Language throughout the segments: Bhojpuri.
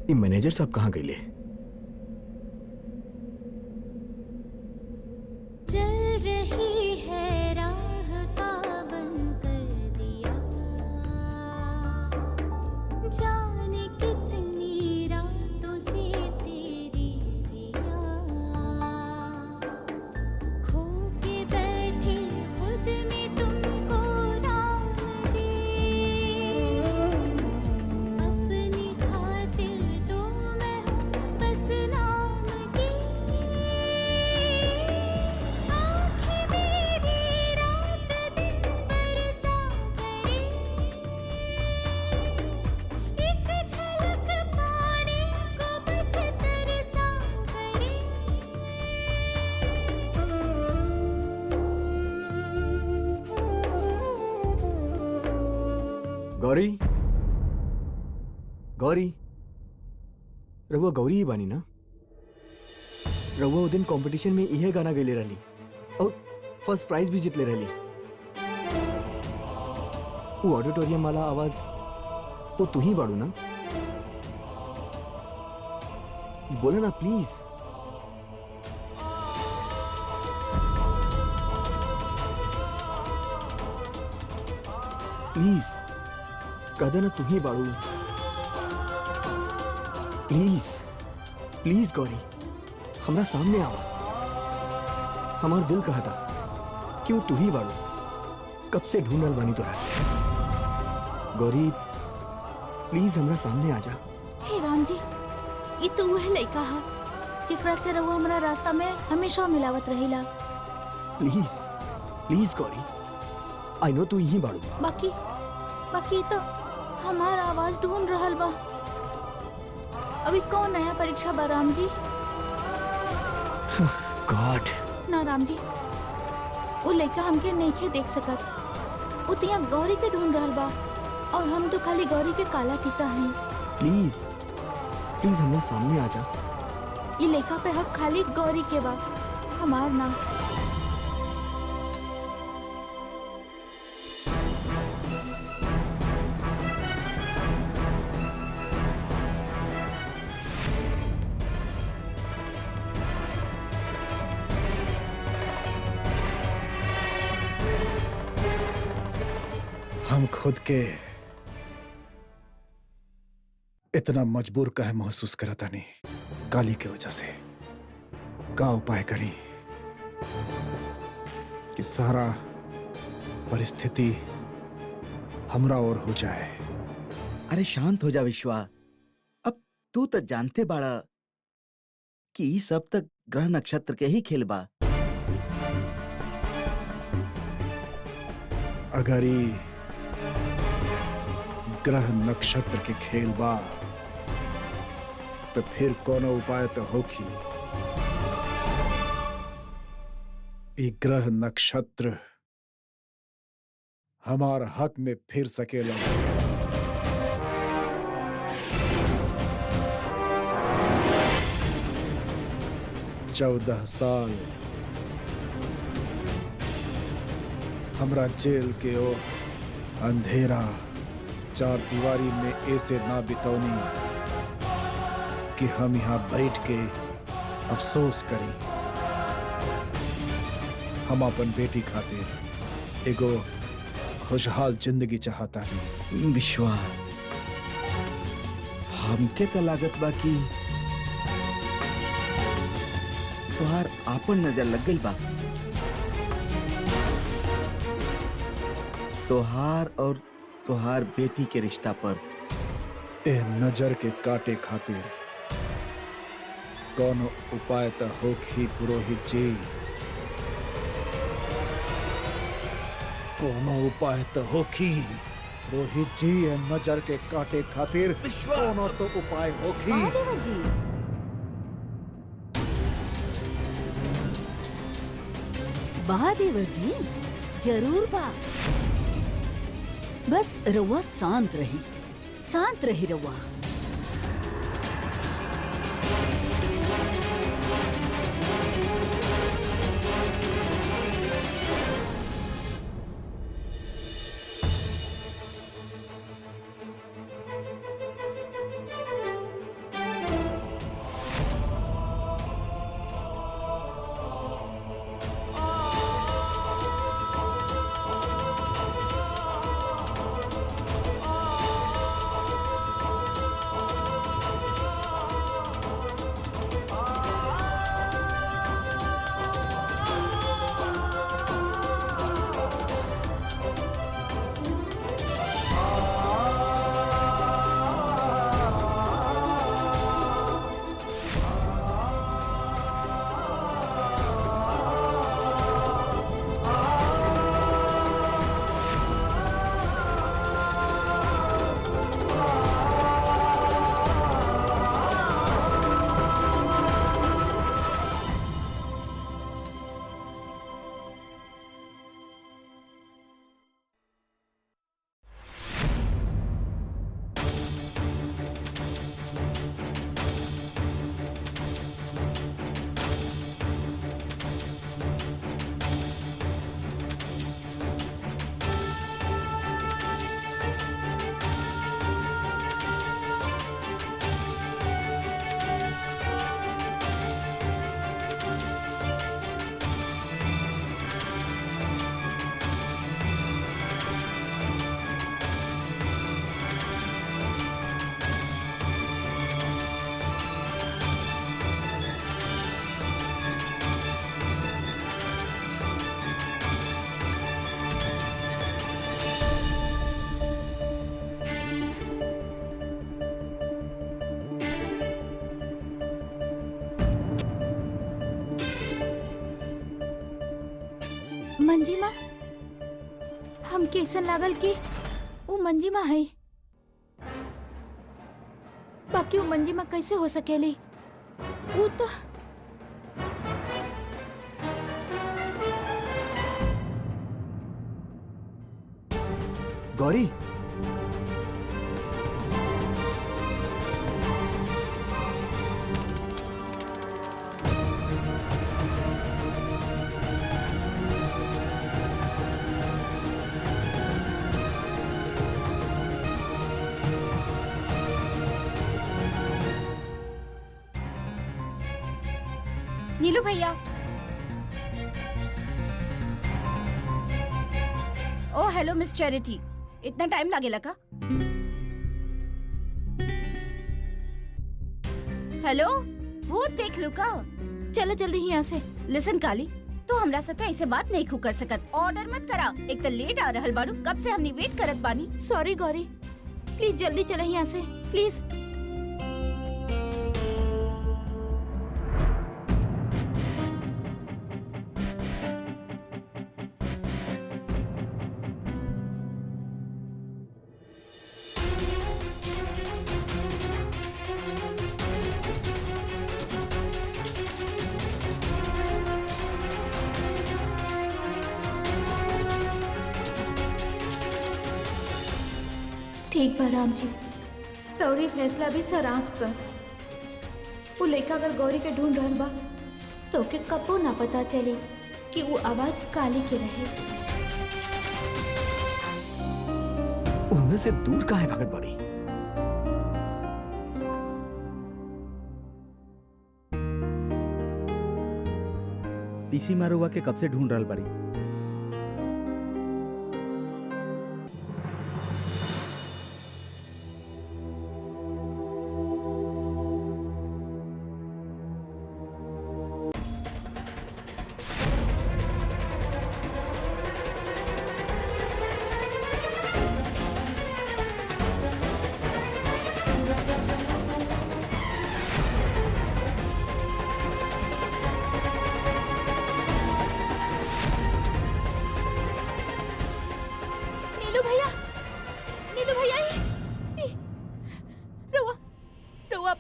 ये मैनेजर साहब कहाँ गए? चल रही है राह का बन कर दिया, जाने कितनी रातों से तेरी सिया, खो के बैठी खुद में तुमको राम जी, अपनी खातिर तो मैं हूँ बस नाम की, आँखें मेरी रात दिन बरसा करे, एक झलक पाने को बस तरसा करे। गौरी, गौरी, रहुआ गौरी ही बानी ना? रहुआ वो दिन कंपटीशन में यह गाना गैले रही और फर्स्ट प्राइज भी जीतले रही। वो ऑडिटोरियम वाला आवाज वो तू ही बाड़ू ना? बोला ना प्लीज। प्लीज कह ना तू ही बाड़ू। प्लीज प्लीज गौरी, हमरा सामने आओ। हमार दिल कहता कि वो तू ही बाड़ू। कब से ढूंढल बानी तो रहा। गौरी प्लीज हमरा सामने आ जा। हे राम जी, ये तो वह लड़का है जेकरा से रहुआ हमारा रास्ता में हमेशा मिलावत रहिला। Please please Gauri, I know तू यही बाड़ू। बाकी बाकी तो हमारा आवाज ढूंढ रहल बा। अभी कौन नया परीक्षा बा राम जी? गॉड। ना राम जी, वो लड़का हमके नइखे देख सकत। वो तिया गौरी के ढूंढ रहल बा और हम तो खाली गौरी के काला टीका हैं। प्लीज प्लीज हमरा सामने आ जा। ये लड़का पे हक खाली गौरी के बा, हमार ना। हम खुद के इतना मजबूर कहे महसूस करता नहीं काली की वजह से। का उपाय करी कि सारा परिस्थिति हमरा और हो जाए। अरे शांत हो जा विश्वा। अब तू तो जानते बाड़ा कि ई सब तक ग्रह नक्षत्र के ही खेल बा। अगर ई ग्रह नक्षत्र के खेल बा तो फिर कोनो उपाय तो होखी। ई ग्रह नक्षत्र हमार हक में फिर सकेला। 14 साल हमरा जेल के ओ अंधेरा चार दीवारी में ऐसे ना बितौनी कि हम यहाँ बैठ के अफसोस करी। हम अपन बेटी खातिर एगो खुशहाल जिंदगी चाहता नहीं। विश्वा, हमके तो लागत बा कि तुहार आपन नजर लग गई बा। तोहार और तोहार बेटी के रिश्ता पर। ए नजर के काटे खातिर कोनो उपाय तो होखी पुरोहित जी। कोनो उपाय तो होखी पुरोहित जी। ए नजर के काटे खातिर कोनो तो उपाय होखी। महादेव जी, महादेव जी जरूर बा। बस रउआ शांत रही रउआ। मंजिमा, हम कैसन लागल कि वो मंजिमा है, बाकी वो मंजिमा कैसे हो सकेली? वो तो गौरी, नीलू भैया। ओ हेलो मिस चैरिटी, इतना टाइम लागेला का? हेलो, वो देख लो का। चलो जल्दी यहाँ से। लिसन काली, तो हमरा साथे ऐसे बात नहीं खू कर सकत। ऑर्डर मत करा, एक तो लेट आ रहल बाड़ू, कब से हमनी वेट करत बानी। सॉरी गौरी, प्लीज जल्दी चले यहाँ से, प्लीज। ठीक बा राम जी, रौरी फैसला भी सर आँख पर। वो लड़का अगर गौरी के ढूंढ रहल बा तो के कबो ना पता चली कि वो आवाज काली के रहे। वो हमने से दूर काहे भागत बाड़ी? पीसी मारुआ के कब से ढूंढ रहल बड़ी।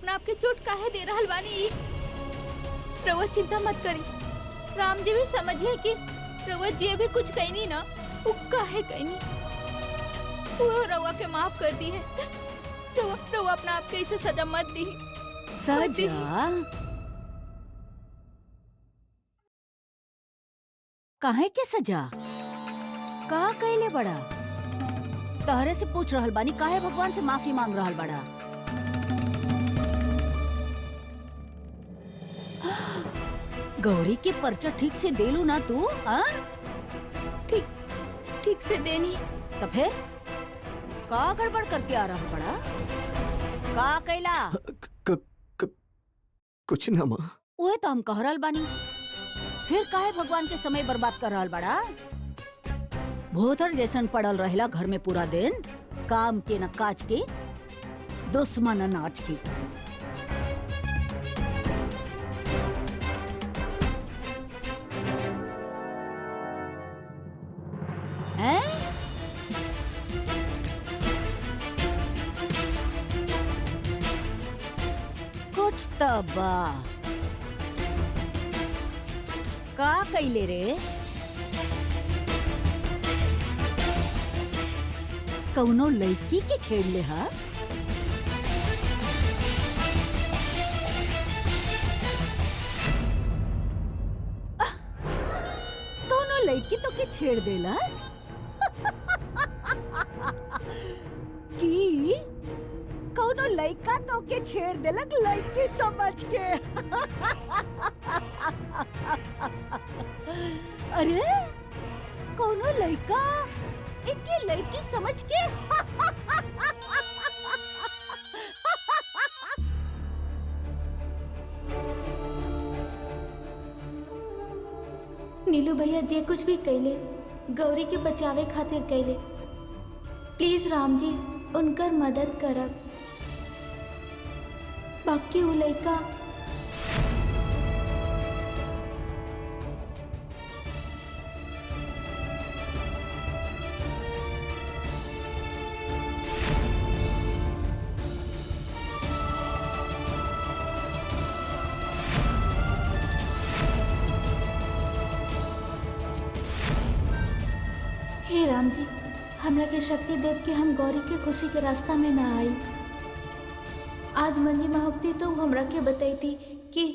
आपके चोट काहे दे रहल बानी? रउआ चिंता मत करी, राम जी भी समझिए कि रउआ जे भी कुछ कहनी ना वो काहे कहनी, वो रउआ के माफ कर दी है। रउआ अपना आप के इसे सजा मत दी। सजा? काहे के सजा? का कहले बड़ा? तहरे से पूछ रहल बानी, काहे भगवान से माफी मांग रहल बड़ा? गौरी के पर्चा ठीक से देलू ना तू? हाँ, ठीक से देनी। तो फिर का गड़बड़ करके आ रहा बड़ा? का कैला? कुछ ना माँ। ओए तो हम कह रहल बानी, फिर काहे भगवान के समय बर्बाद कर रहल बड़ा? भोथर जैसन पड़ल रहेला घर में पूरा दिन, काम के न काज के, दुश्मन नाच की। हैं? कुछ तबा का कैले रे? कौनो लड़की के छेड़ ले हा? कौनो लड़की तो के छेड़ देला? की कौनो लड़का तो के छेड़ देलक लड़की समझ के? अरे कौनो लड़का इनकी लड़की समझ के? नीलू भैया जे कुछ भी कैले गौरी के बचावे खातिर कैले, प्लीज राम जी उनकर मदद करब। बाकी वो लड़का हमरा के शक्ति देव के हम गौरी के खुशी के रास्ता में ना आई। आज मंजी माँ होती तो वो हमरा के बताई कि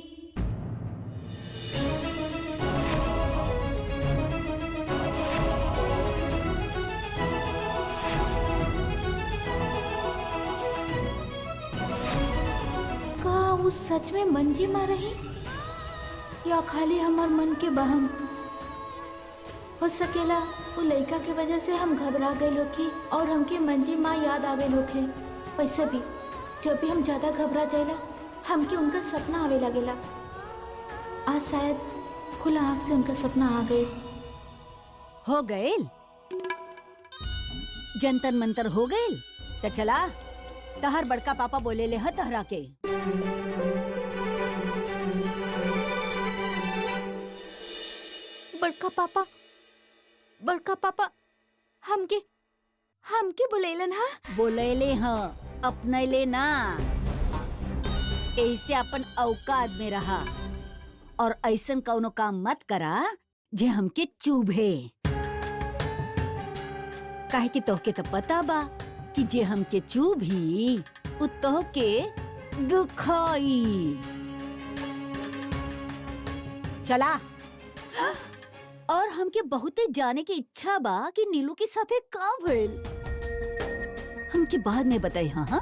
का वो सच में मंजी माँ रही या खाली हमार मन के बहम। हो सकेला वो लड़का के वजह से हम घबरा गए होखी और हमके मंजी माँ याद आ गए होखे। वैसे भी जब भी हम ज्यादा घबरा जाएला हमके उनका सपना आवे लगेला। आज शायद खुला आँख से उनका सपना आ गए। हो गए जंतर मंतर हो गए तो चला तहर बड़का पापा बोले ले ह तहरा के। बड़का पापा हमके बुलेलन हा। बोले हाँ अपने ले ना, ऐसे अपन औकात में रहा और ऐसन कौनो काम मत करा जे हमके चुभे। काहे कि तोहके तो पता बा कि जे हमके चुभी उ तोहके दुखाई। चला। और हमके बहुते जाने की इच्छा बा कि नीलू के साथे का भइल। हमके बाद में बताई। हाँ हाँ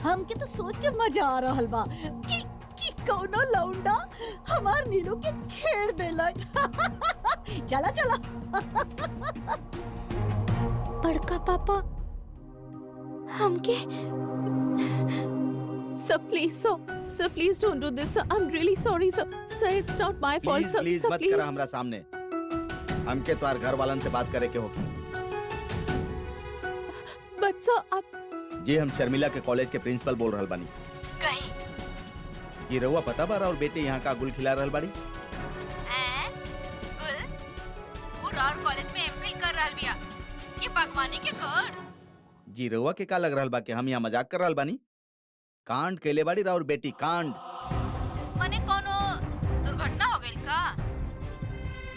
हमके तो सोच के मजा आ रहल बा कि कौनो लौंडा हमार नीलू के छेड़ देला। चला चला। बड़का पापा हमके Sir, please, sir. Sir, please don't do this, sir. I'm really sorry, sir. Sir, it's not my fault, sir. Please Sir, मत please. करा हमरा सामने। हमके तोहार घर वालन से बात करे के होगी। But sir, आप जी हम शर्मिला के कॉलेज के प्रिंसिपल बोल रहल बानी। कहीं जी रहुआ पता बा और बेटे यहाँ का गुल खिला रहल बाड़ी। गुल वो और कॉलेज में एमफिल कर रहल बिया। ये बागवानी के कोर्स। जी रहुआ के का लग रहल बा कि हम यहाँ मजाक कर रहल बानी? कांड कैले बाड़ी राउर बेटी कांड। मने कोनो दुर्घटना हो गइल का?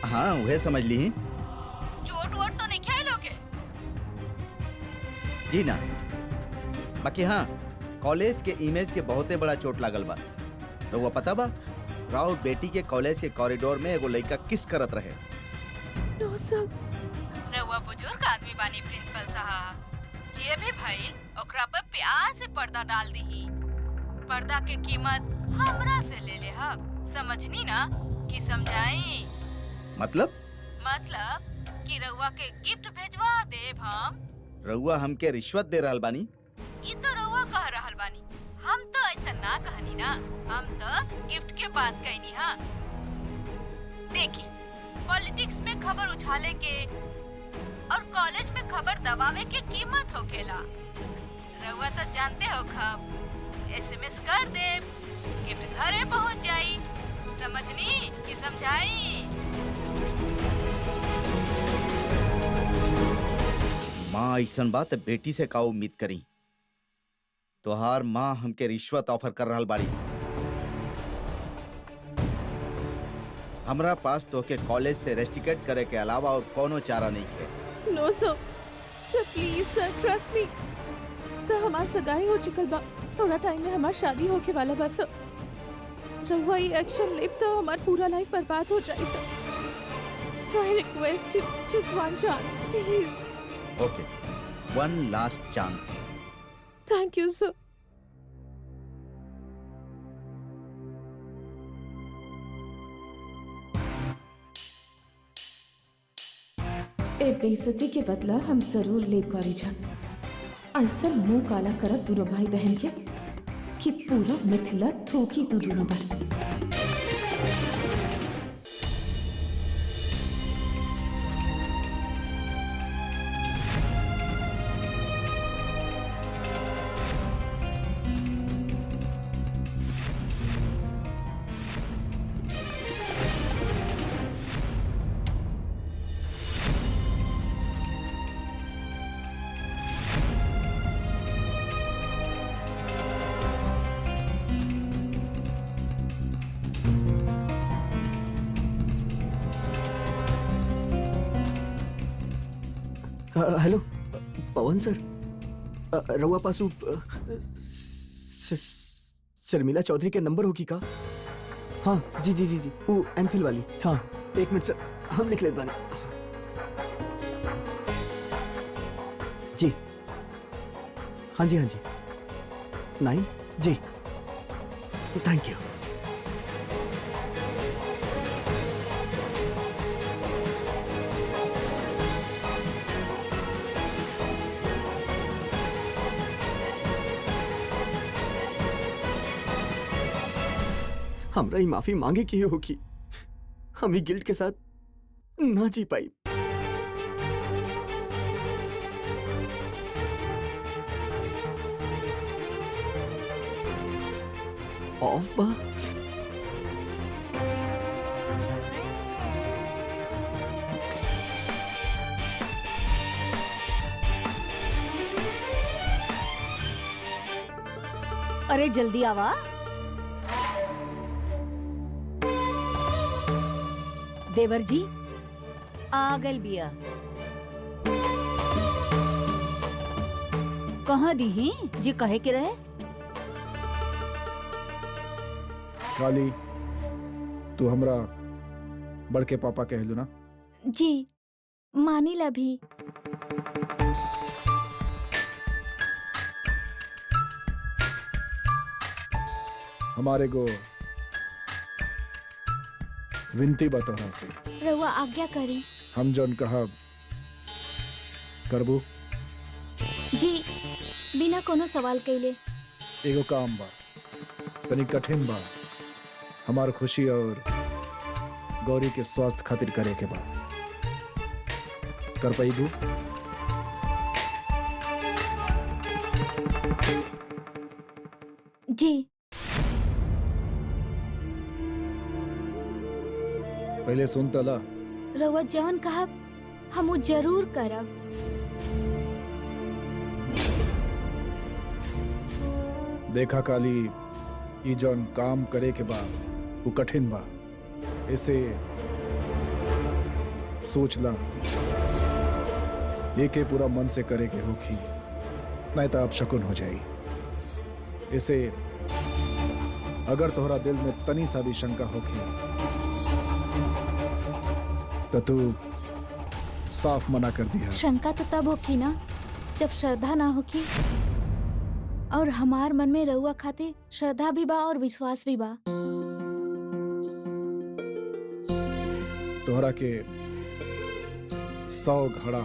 हाँ वह समझ ली। चोट वोट तो नहीं खाए लोगे? जी ना, बाकी हाँ कॉलेज के इमेज के बहुते बड़ा चोट लागल बा। रहुआ पता बा राउर बेटी के कॉलेज के कॉरिडोर में एगो लड़का किस करत रहे। no, sir. रउआ बुजुर्ग आदमी बानी प्रिंसिपल साहब। जे भी भइल ओकरा पर प्यार से पर्दा डाल दीही। पर्दा के कीमत हमरा से ले ले हब। समझनी ना कि समझाई? मतलब कि रउआ के गिफ्ट भेजवा देब हम। रहुआ हमके रिश्वत दे रहल बानी? ये तो रउआ कह रहल बानी। हम तो ऐसा ना कहनी ना। हम तो गिफ्ट के बात कहनी। हाँ देखी, पॉलिटिक्स में खबर उछाले के और कॉलेज में खबर दबावे के कीमत होखेला। रउआ तो जानते हो खब। SMS कर दे, गिफ्ट घरे पहुंच जाई। समझनी कि समझाई? माँ ऐसन बात बेटी से का उम्मीद करी? तोहार माँ हमके रिश्वत ऑफर कर रहल बाड़ी। हमरा पास तोके कॉलेज से रेस्टिकेट करे के अलावा और कोनो चारा नहीं है। No, sir. Sir, please, sir, trust me. Sir, हमार सगाई हो चुकल बा। थोड़ा टाइम में हमार शादी होके वाला बा सर। रहुआ ये एक्शन लेब तो हमार पूरा लाइफ बर्बाद हो जाए सर। So I request you just one chance, please. Okay, one last chance. Thank you, sir. ए बेइज्जती के बदला हम जरूर लेब करी जा। ऐसा मुंह काला करब दोनों भाई बहन के कि पूरा मिथिला थूकी तू दोनों पर। हेलो पवन सर, रउआ पासु शर्मिला चौधरी के नंबर होगी का? हाँ जी जी जी जी, वो एमफिल वाली। हाँ 1 मिनट सर, हम लिख लेते बानी। जी हाँ जी हाँ जी, 9 जी, थैंक यू। हमरा ही माफी मांगे की होगी, हम ही गिल्ट के साथ ना जी पाई। ऑफ बा अरे जल्दी आवा। देवर जी आ गल बिया। कहाँ दी ही जी कहे के रहे? काली, तू हमरा बड़के पापा कहलू ना? जी मानिला भी। हमारे को विनती बतौरा से रउआ आज्ञा करी। हम जौन कहब करबू। जी बिना कोनो सवाल कैले। एगो काम बा, तनी कठिन बा, हमार खुशी और गौरी के स्वास्थ्य खातिर करे के बा। कर पाईबू? जी पहले सुन तला। रउआ जौन कहब हम उ जरूर करब। देखा काली, ई जौन काम करे के बा वो कठिन बा, इसे सोच ला। ये के पूरा मन से करे के होखी, नहीं तो आप शकुन हो जाई। इसे अगर तोहरा दिल में तनी सा भी शंका होखी तो तू साफ मना कर दिया। शंका तो तब होगी ना जब श्रद्धा ना होगी, और हमार मन में रउआ खातिर श्रद्धा भी बा और विश्वास भी बा। तोहरा के 100 घड़ा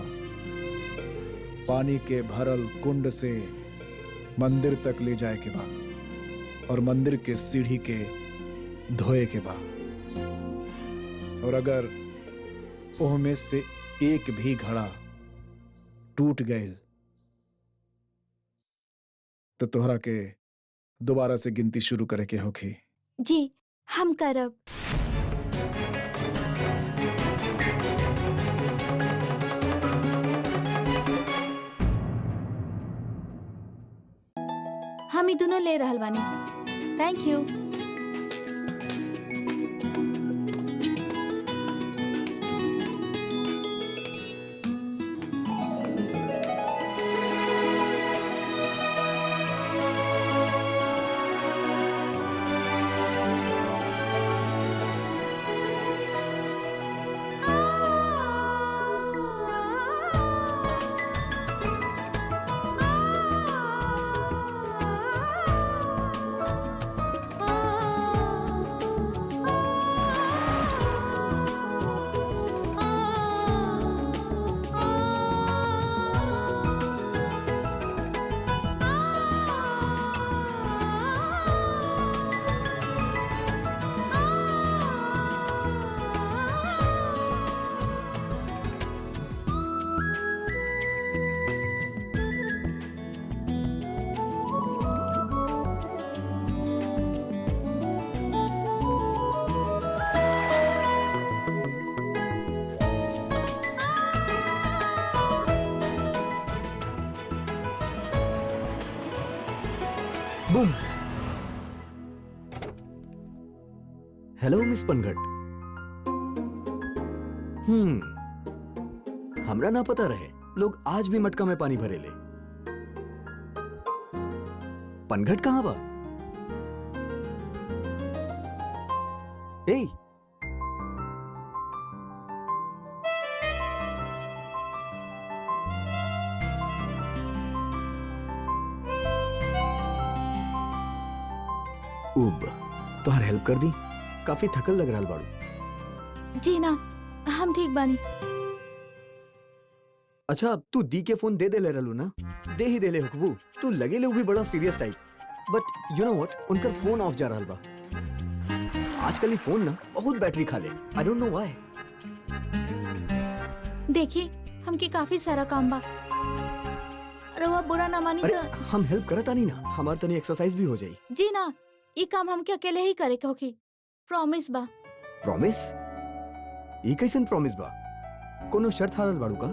पानी के भरल कुंड से मंदिर तक ले जाए के बा, और मंदिर के सीढ़ी के धोए के बा। और अगर ओह में से एक भी घड़ा टूट गए तो तोहरा के दोबारा से गिनती शुरू करे के होखी। जी हम करब। हम ही दोनों ले रहल बानी। Thank you. Boom. Hello miss Panghat. हमरा ना पता रहे लोग आज भी मटका में पानी भरे ले। पनघट कहाँ बा? ए, उब तोहर हेल्प कर दी। काफी थकल लग रहा बाड़ू। जी ना, हम ठीक बानी। अच्छा तू दी के फोन दे दे ले रहलू ना? दे ही दे ले हुकबू। तू लगे ले भी बड़ा serious type, but you know what, उनका फोन ऑफ जा रहा बा। आजकल ही फोन ना बहुत बैटरी खा ले। I don't know why. देखिए हमके काफी सारा काम बा, रउआ बुरा ना मानी अरे तो। हम हेल्प करता नहीं ना, हमार तनी एक्सरसाइज भी हो जाई। जी ना, ये काम हमके अकेले ही करे के होखी, प्रॉमिस बा। प्रॉमिस? ये कैसन प्रॉमिस बा? कोनो शर्त हारल बाड़ू का?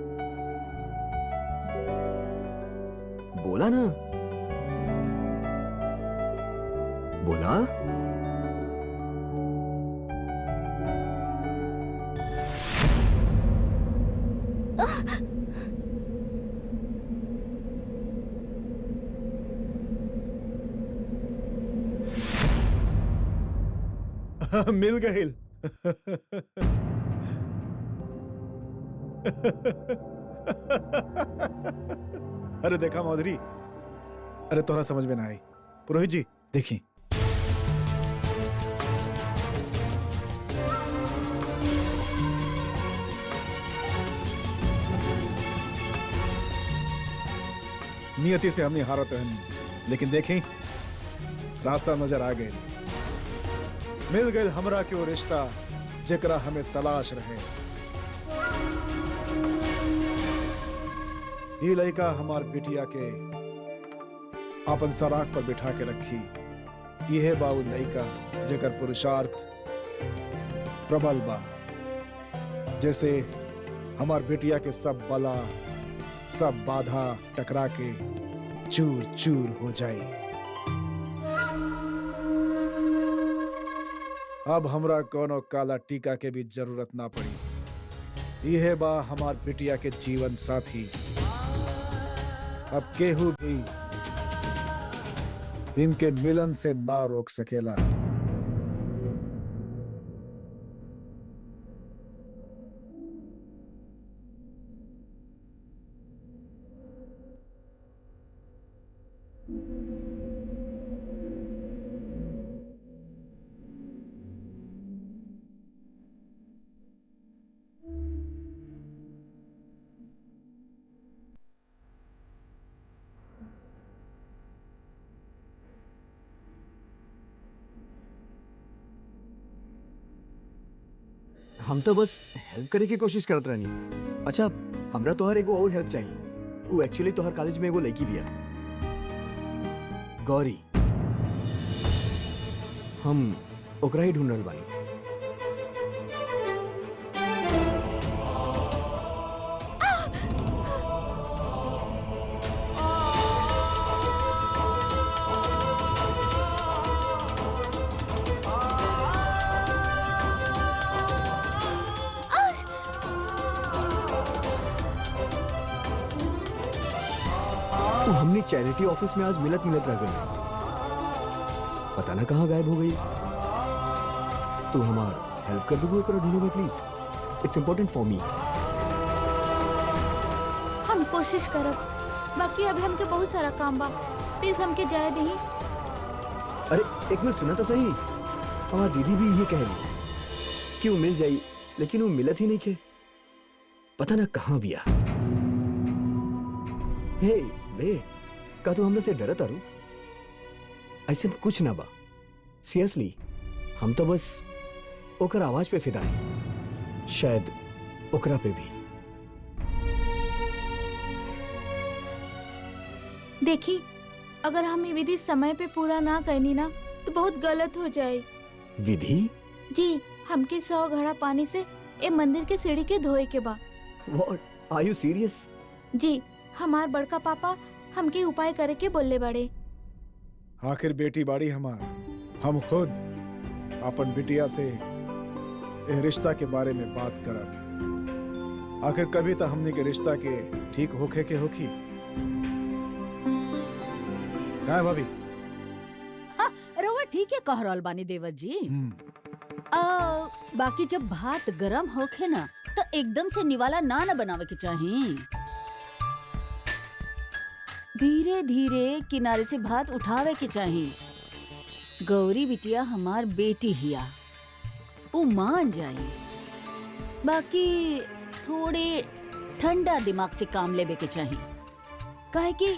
बोला ना, बोला। मिल गए। अरे देखा मौधरी, अरे तोहरा समझ में ना आई। पुरोहित जी देखी। नियति से हमने हारत रहनी, लेकिन देखें रास्ता नजर आ गए। मिल गए हमरा के वो रिश्ता जेकरा हमें तलाश रहे। ये लड़का हमार बिटिया के अपन सराख पर बिठा के रखी। यह बाऊ लड़का जेकर पुरुषार्थ प्रबल बा, जैसे हमार बिटिया के सब बला सब बाधा टकरा के चूर चूर हो जाए। अब हमरा कोनो काला टीका के भी जरूरत ना पड़ी। यह बा हमार बिटिया के जीवन साथी। अब केहू भी इनके मिलन से ना रोक सकेला। हम तो बस हेल्प करे की कोशिश करत रहनी। अच्छा हमरा तोहर एगो और हेल्प चाहिए। वो एक्चुअली तोहर कॉलेज में एगो लड़की बिया, गौरी। हम ओकरा ही ढूंढ रहल बानी। तो हमने चैरिटी ऑफिस में आज मिलत रह गई, पता ना कहाँ गायब हो गई। तू हमार हेल्प कर दोगे ओकरा ढूंढने में please? It's important for me. हम कोशिश करब, बाकी अभी हमके बहुत सारा काम बा, प्लीज हमके जाए दही। अरे एक मिनट सुना तो सही। हमार दीदी भी ये कह रही कि वो मिल जाई, लेकिन वो मिलत ही नहीं के। पता ना कहाँ बिया। हे बे, का तू हमने से डरत आरू? ऐसा कुछ ना बा, सीरियसली। हम तो बस ओकर आवाज पे फिदा है, शायद ओकरा पे भी। देखी, अगर हम ये विधि समय पे पूरा ना करनी ना तो बहुत गलत हो जाए। विधि? जी, हमके 100 घड़ा पानी से ए मंदिर के सीढ़ी के धोए के बा। What? Are you serious? जी, हमार बड़का पापा हमके उपाय करे के बोलले बड़े। आखिर बेटी बाड़ी हमार, हम खुद अपन बिटिया से ए रिश्ता के बारे में बात करब। आखिर कभी तो हमने के रिश्ता के ठीक होखे के होखी। क्या है भाभी? हाँ, रउआ ठीक है कह रहल बानी देवर जी। बाकी जब भात गरम होखे ना तो एकदम से निवाला ना बनावे के चाही। धीरे धीरे किनारे से भात उठावे के चाही। गौरी बिटिया हमार बेटी हिया, वो मान जाई। बाकी थोड़े ठंडा दिमाग से काम लेवे के चाही। काहे कि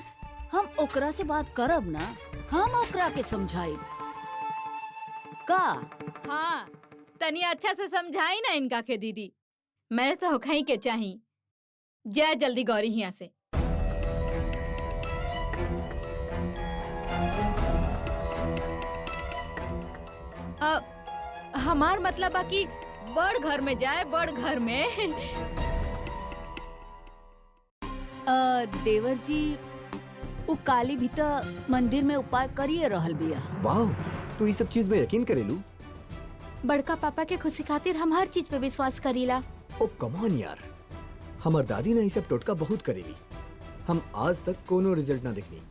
हम ओकरा से बात करब ना, हम ओकरा के समझाई का। हाँ, तनी अच्छा से समझाई ना इनका के दीदी। मैंने तो होखई के चाही। जय जल्दी गौरी हिया से। हमार मतलब है कि बड़ घर में जाए, बड़ घर में। देवर जी, वो काली भी तो मंदिर में उपाय करिए रहल बिया। वाह, तू ये सब चीज में यकीन करेलू? बड़का पापा के खुशी खातिर हम हर चीज पे विश्वास करीला। ओ कम ऑन यार, हमार दादी ने ये सब टोटका बहुत करेली। हम आज तक कोनो रिजल्ट ना देखनी।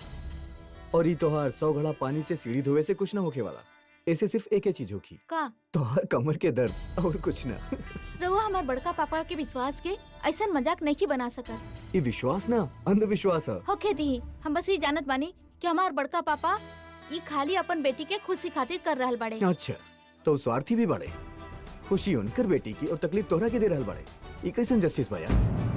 और ये तोहार 100 घड़ा पानी से सीढ़ी धोवे से कुछ ना होके वाला। ऐसे सिर्फ एक ही चीज होगी, का तोहार कमर के दर्द, और कुछ ना। रहुआ हमार बड़का पापा के विश्वास के ऐसा मजाक नहीं बना सकत। ये विश्वास ना अंधविश्वास है। होके दी, हम बस ये जानत बानी कि हमार बड़का पापा ये खाली अपन बेटी के खुशी खातिर कर रहल बड़े। अच्छा, तो स्वार्थी भी बड़े। खुशी उनकर बेटी की और तकलीफ तोहरा के दे रहल बड़े। ये कैसन जस्टिस बा यार?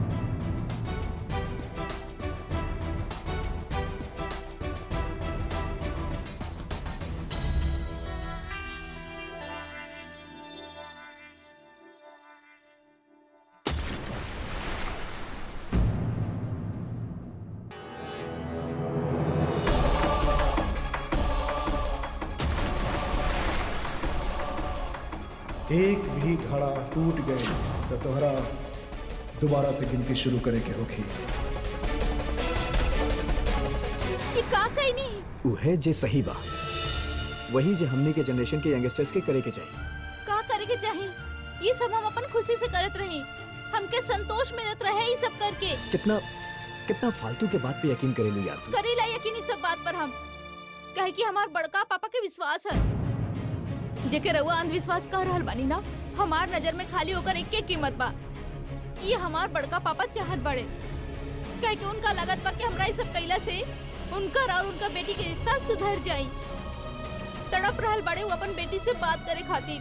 एक भी घड़ा टूट गए तो तोहरा दोबारा से गिनती शुरू करे के होखी। ये का कहीं नहीं। उहे जे सही बा, वही जे हमने के जनरेशन के यंगस्टर्स के करे के चाहिए। का करे के चाहिए? ये सब हम अपन खुशी से करत रही। हमके संतोष मिलत रहे ये सब करके। कितना फालतू के बात पे यकीन करेलू यार तू। करेला यकीन इस सब बात पर हम। कहे कि हमार बड़का पापा के विश्वास है। जेके रउआ अंधविश्वास कर रहल बानी ना, हमार नजर में खाली होकर एक कीमत बा। ये हमार बड़का पापा चाहत बड़े। कहे कि उनका लागत बा कि हमरा ये सब कैला से उनकर और उनका बेटी के रिश्ता सुधर जाई। तड़प रहल बड़े वो अपन बेटी से बात करे खातिर।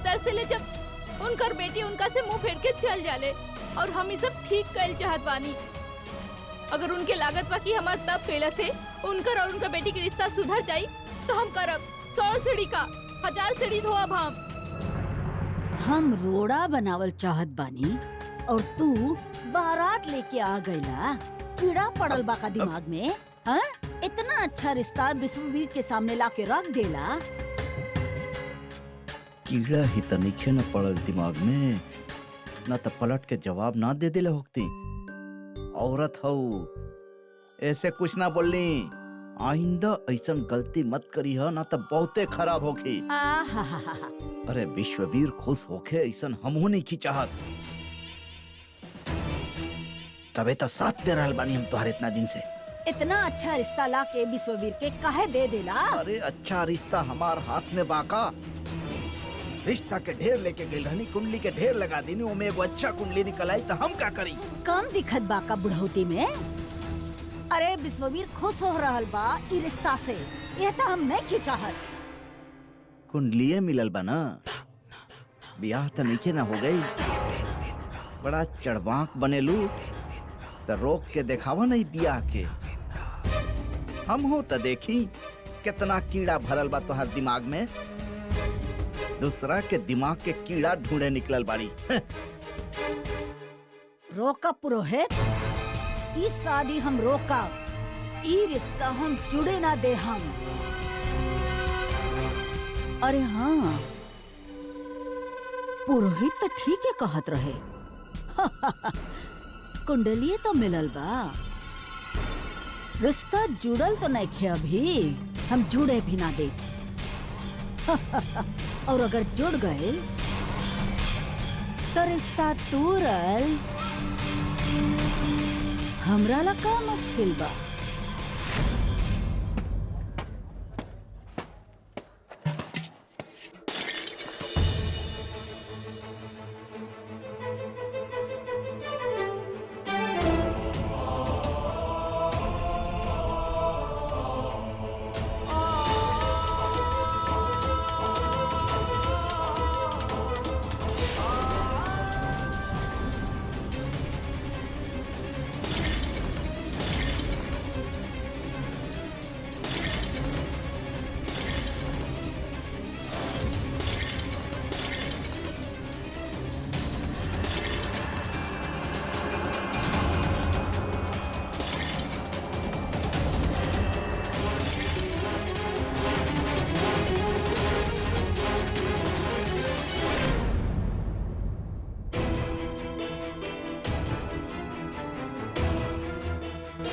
तरसेले जब उनकर बेटी उनका से मुंह फेर के चल जाले। और हम ये सब ठीक कैल चाहत बानी। अगर उनके लागत बा कि हमार तब कैला से उनकर और उनका बेटी के रिश्ता सुधर जाई तो हम करब 100 सीढ़ी का 1000 सीढ़ी धोब। हम रोड़ा बनावल चाहत बानी और तू बारात लेके आ गईला। कीड़ा पड़ल बा का दिमाग में? हाँ? इतना अच्छा रिश्ता विश्ववीर के सामने ला के रख देला। कीड़ा ही तो नहीं न पड़ल दिमाग में, ना तो पलट के जवाब ना दे दिले होती। औरत हो, ऐसे कुछ ना बोलनी। आइंदा ऐसन गलती मत करी है, ना तो बहुते खराब होगी। अरे विश्ववीर खुश होके ऐसन हमहू नहीं की चाहत। तबे तो साथ दे रहल बानी हम तोहरे इतना दिन से। इतना अच्छा रिश्ता ला के विश्ववीर के काहे दे देला? अरे अच्छा रिश्ता हमार हाथ में बाका। रिश्ता के ढेर लेके गई रहनी, कुंडली के ढेर लगा देनी, उमे एगो अच्छा कुंडली निकल आई तो हम क्या करी? कम दिखत बाका बुढ़ौती में। अरे विश्ववीर खुश हो रहल बा ई रिश्ता से। ये तो हम नहीं की चाहत। कुंडलिये मिलल बा ना, ब्याह तो नहीं ना हो गई। बड़ा चढ़बाक बनेलू तो रोक के देखावा नहीं ब्याह के। हम हो तो देखी कितना कीड़ा भरल बा तोहर दिमाग में। दूसरा के दिमाग के कीड़ा ढूंढे निकलल बाड़ी। रोका पुरोहित, ई शादी हम रोका। ई रिश्ता हम जुड़े ना दे हम। अरे हाँ, पुरोहित तो ठीक है कहत रहे। कुंडलिये तो मिलल बा, रिश्ता जुड़ल तो नहीं खे अभी। हम जुड़े भी ना दे। और अगर जुड़ गए तो रिश्ता तोड़ल हमरा ला का मुश्किल बा।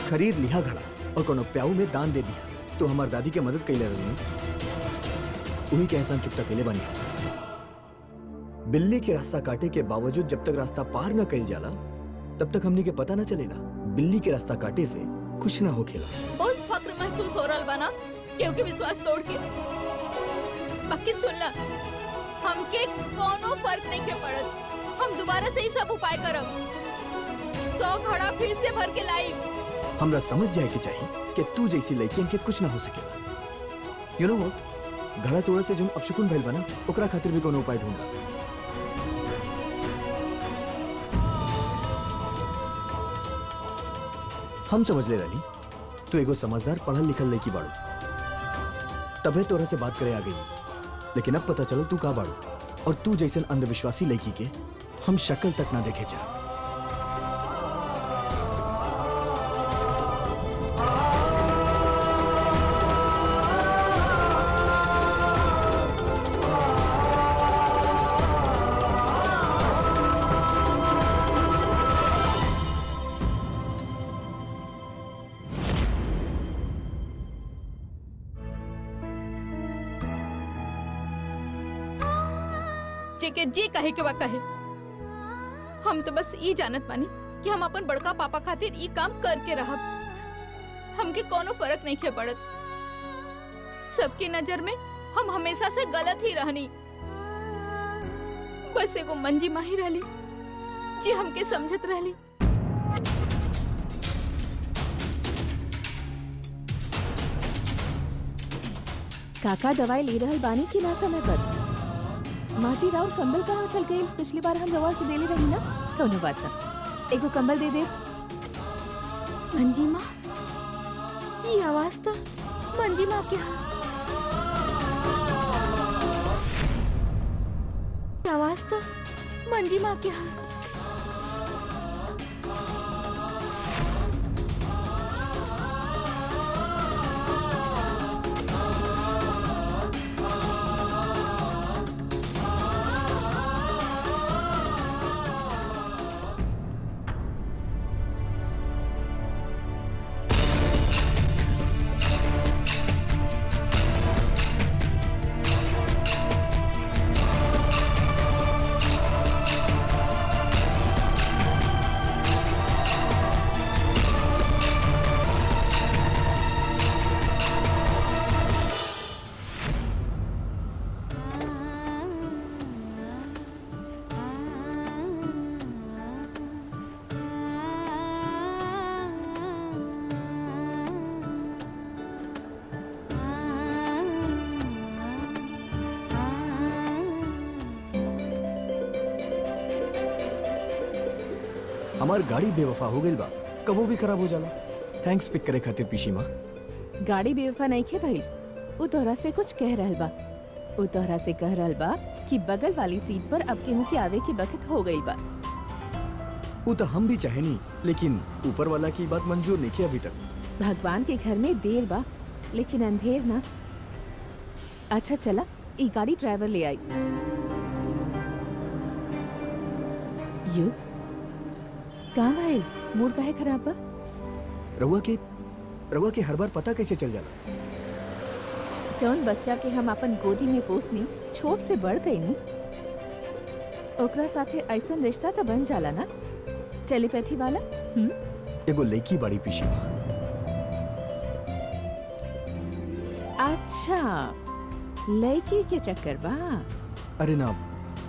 खरीद लिया घड़ा और कोनो प्याऊ में दान दे दिया तो हमार दादी के मदद कैले रही वही के एहसान चुकता कैले बनी। बिल्ली के रास्ता काटे के बावजूद जब तक रास्ता पार न कैल जाला तब तक हमनी के पता न चलेगा बिल्ली के रास्ता काटे से कुछ ना हो खेला। बहुत फक्र महसूस हो रहा बना क्योंकि विश्वास तोड़ के। बाकी सुन ला, हमके कोनो फर्क नहीं के पड़त। हम दोबारा से ही सब उपाय करब। 100 घड़ा फिर से भर के लाई। हमरा समझ जाए के चाहिए कि तू जैसी लड़कियन के कुछ ना हो सकेला। यू नो व्हाट, घड़ा तोड़े से जो अपशकुन भइल बना ओकरा खातिर भी कोनो उपाय ढूंढा। हम समझ ले रही तू एगो समझदार पढ़ल लिखल लड़की बाड़ू, तबे तोरा से बात करे आ गई। लेकिन अब पता चलो तू का बाड़ू और तू जैसन अंधविश्वासी लड़की के हम शक्ल तक ना देखे जा। जेके जी कहे के बा कहे। हम तो बस ई जानत बानी कि हम अपन बड़का पापा खातिर ई काम करके रहब। हमके कोनो फर्क नहीं के पड़त। सबकी नजर में हम हमेशा से गलत ही रहनी। बस एगो मंजी माही रहली जी हमके समझत रहली। काका दवाई ले रहल बानी कि ना समय पर? माँ जी राउर कंबल कहाँ चल गई? पिछली बार हम रवा के देले रही ना। कौनो बात ना, एगो कंबल दे दे। मंजी माँ, ये आवाज तो मंजी माँ के आवाज तो मंजी माँ के हमार गाड़ी बेवफा हो गई बा, कबो भी खराब हो जाला। थैंक्स पिक करे खातिर पीशी माँ। गाड़ी बेवफा नहीं खे भाई, वो तोहरा से कुछ कह रहल बा। वो तोहरा से कह रहल बा कि बगल वाली सीट पर अब केहू के आवे की वक्त हो गई बा। वो तो हम भी चाहे नहीं, लेकिन ऊपर वाला की बात मंजूर नहीं की अभी तक। भगवान के घर में देर बा लेकिन अंधेर ना। अच्छा चला, ई गाड़ी ड्राइवर ले आई। युग कहाँ भाई, मूड काहे खराब बा? रउआ के हर बार पता कैसे चल जाला? जौन बच्चा के हम अपन गोदी में पोसनी, छोट से बढ़ गई नी, ओकरा साथे ऐसा रिश्ता तो बन जाला ना, टेलीपैथी वाला। एगो लड़की बड़ी पीछे बा। अच्छा, लड़की के चक्कर बा। अरे ना,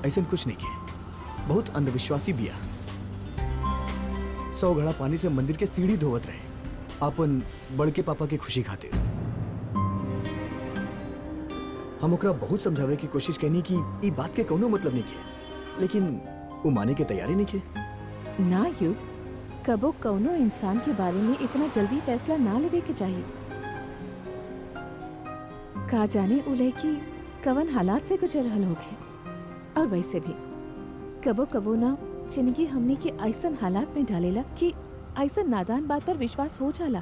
ऐसा कुछ नहीं के। बहुत अंधविश्वासी बिया। 100 घड़ा पानी से मंदिर के सीढ़ी धोवत रहे अपन बड़के पापा की खुशी खातिर। हम ओकरा बहुत समझावे की कोशिश करनी कि ई बात के कोनो मतलब नहीं के, लेकिन वो माने के तैयारी नहीं के। ना युग, कबो कौनो इंसान के बारे में इतना जल्दी फैसला ना लेवे के चाहिए। का जाने उ लड़की कवन हालात से गुजर रहल होखे। और वैसे भी कबो कबो ना जिंदगी हमने के ऐसन हालात में डालेला कि ऐसन नादान बात पर विश्वास हो जाला।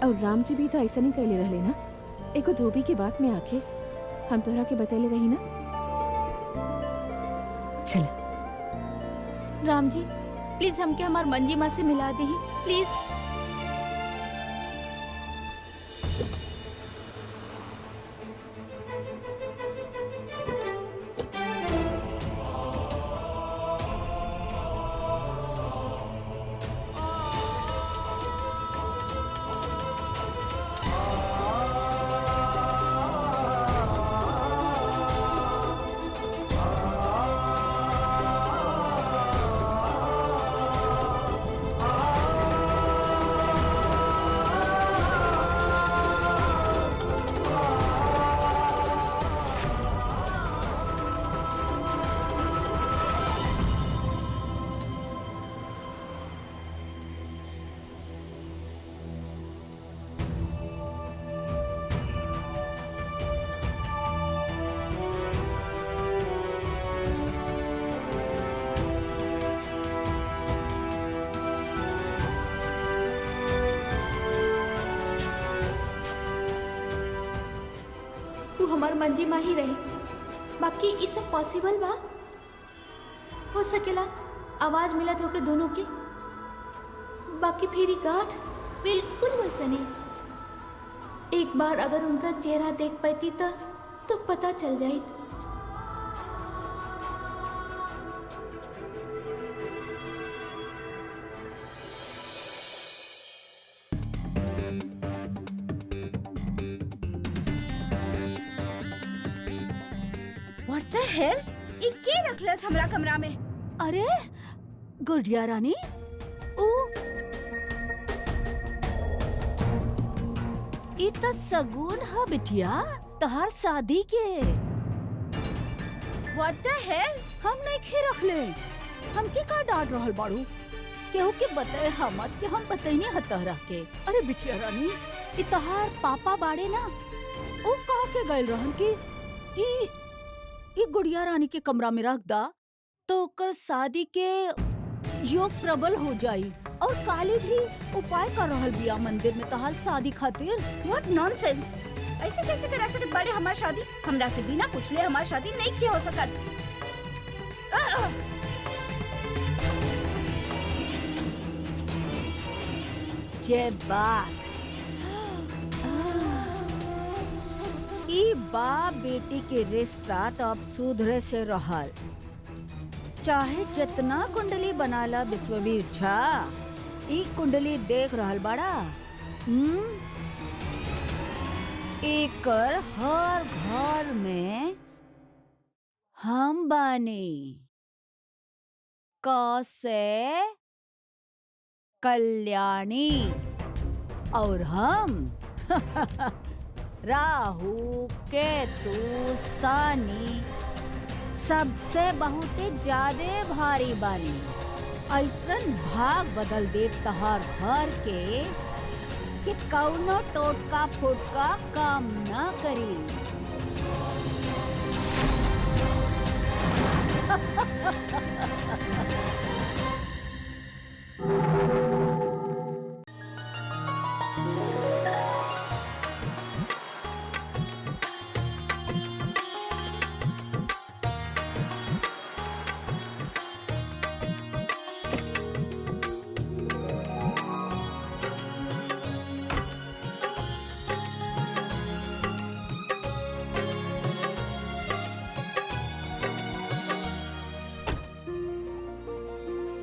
और राम जी भी तो ऐसा नहीं कहले रहले ना। एगो धोबी की बात में आके हम तोहरा के बतैले रही ना। चल राम जी प्लीज हमके हमार मंजी माँ से मिला दी प्लीज। तू हमार मंजी माँ ही रही, बाकी ये सब पॉसिबल बा हो सकेला। आवाज मिलत होके दोनों के, बाकी फिर ही गाठ बिल्कुल वैसा नहीं। एक बार अगर उनका चेहरा देख पाती तो पता चल जाए। What the hell? ई के रखलस हमरा कमरा में? अरे गुड़िया रानी, ओ ई त सगुन ह बिटिया तहार शादी के। What the hell? हम नहीं खे रखले। हमके का डांट रहल बाड़ू? केहू के बताए हमत के हम बतैनी हतहरा के। अरे बिटिया रानी, ई तहार पापा बाड़े ना, ओ कह के गइल रहन कि ई गुड़िया रानी के कमरा में रख दा तो ओकर शादी के योग प्रबल हो जाई। और काली भी उपाय कर रहल बिया मंदिर में तहार शादी खातिर। What nonsense! ऐसे कैसे करा सकत बाड़े हमार शादी? हमरा से बिना पूछले हमार शादी नहीं की हो सकत। जे बात ई बाप बेटी के रिश्ता तो अब सुधरे से रहल। चाहे जितना कुंडली बनाला विश्ववीर छा, ई कुंडली देख रहल बाड़ा। एकर हर घर में हम बानी। क से कल्याणी और हम राहु केतु शनि सबसे बहुते ज्यादा भारी बानी। ऐसन भाग बदल दे तहार घर के कि कौनो टोटका फुटका काम ना करी।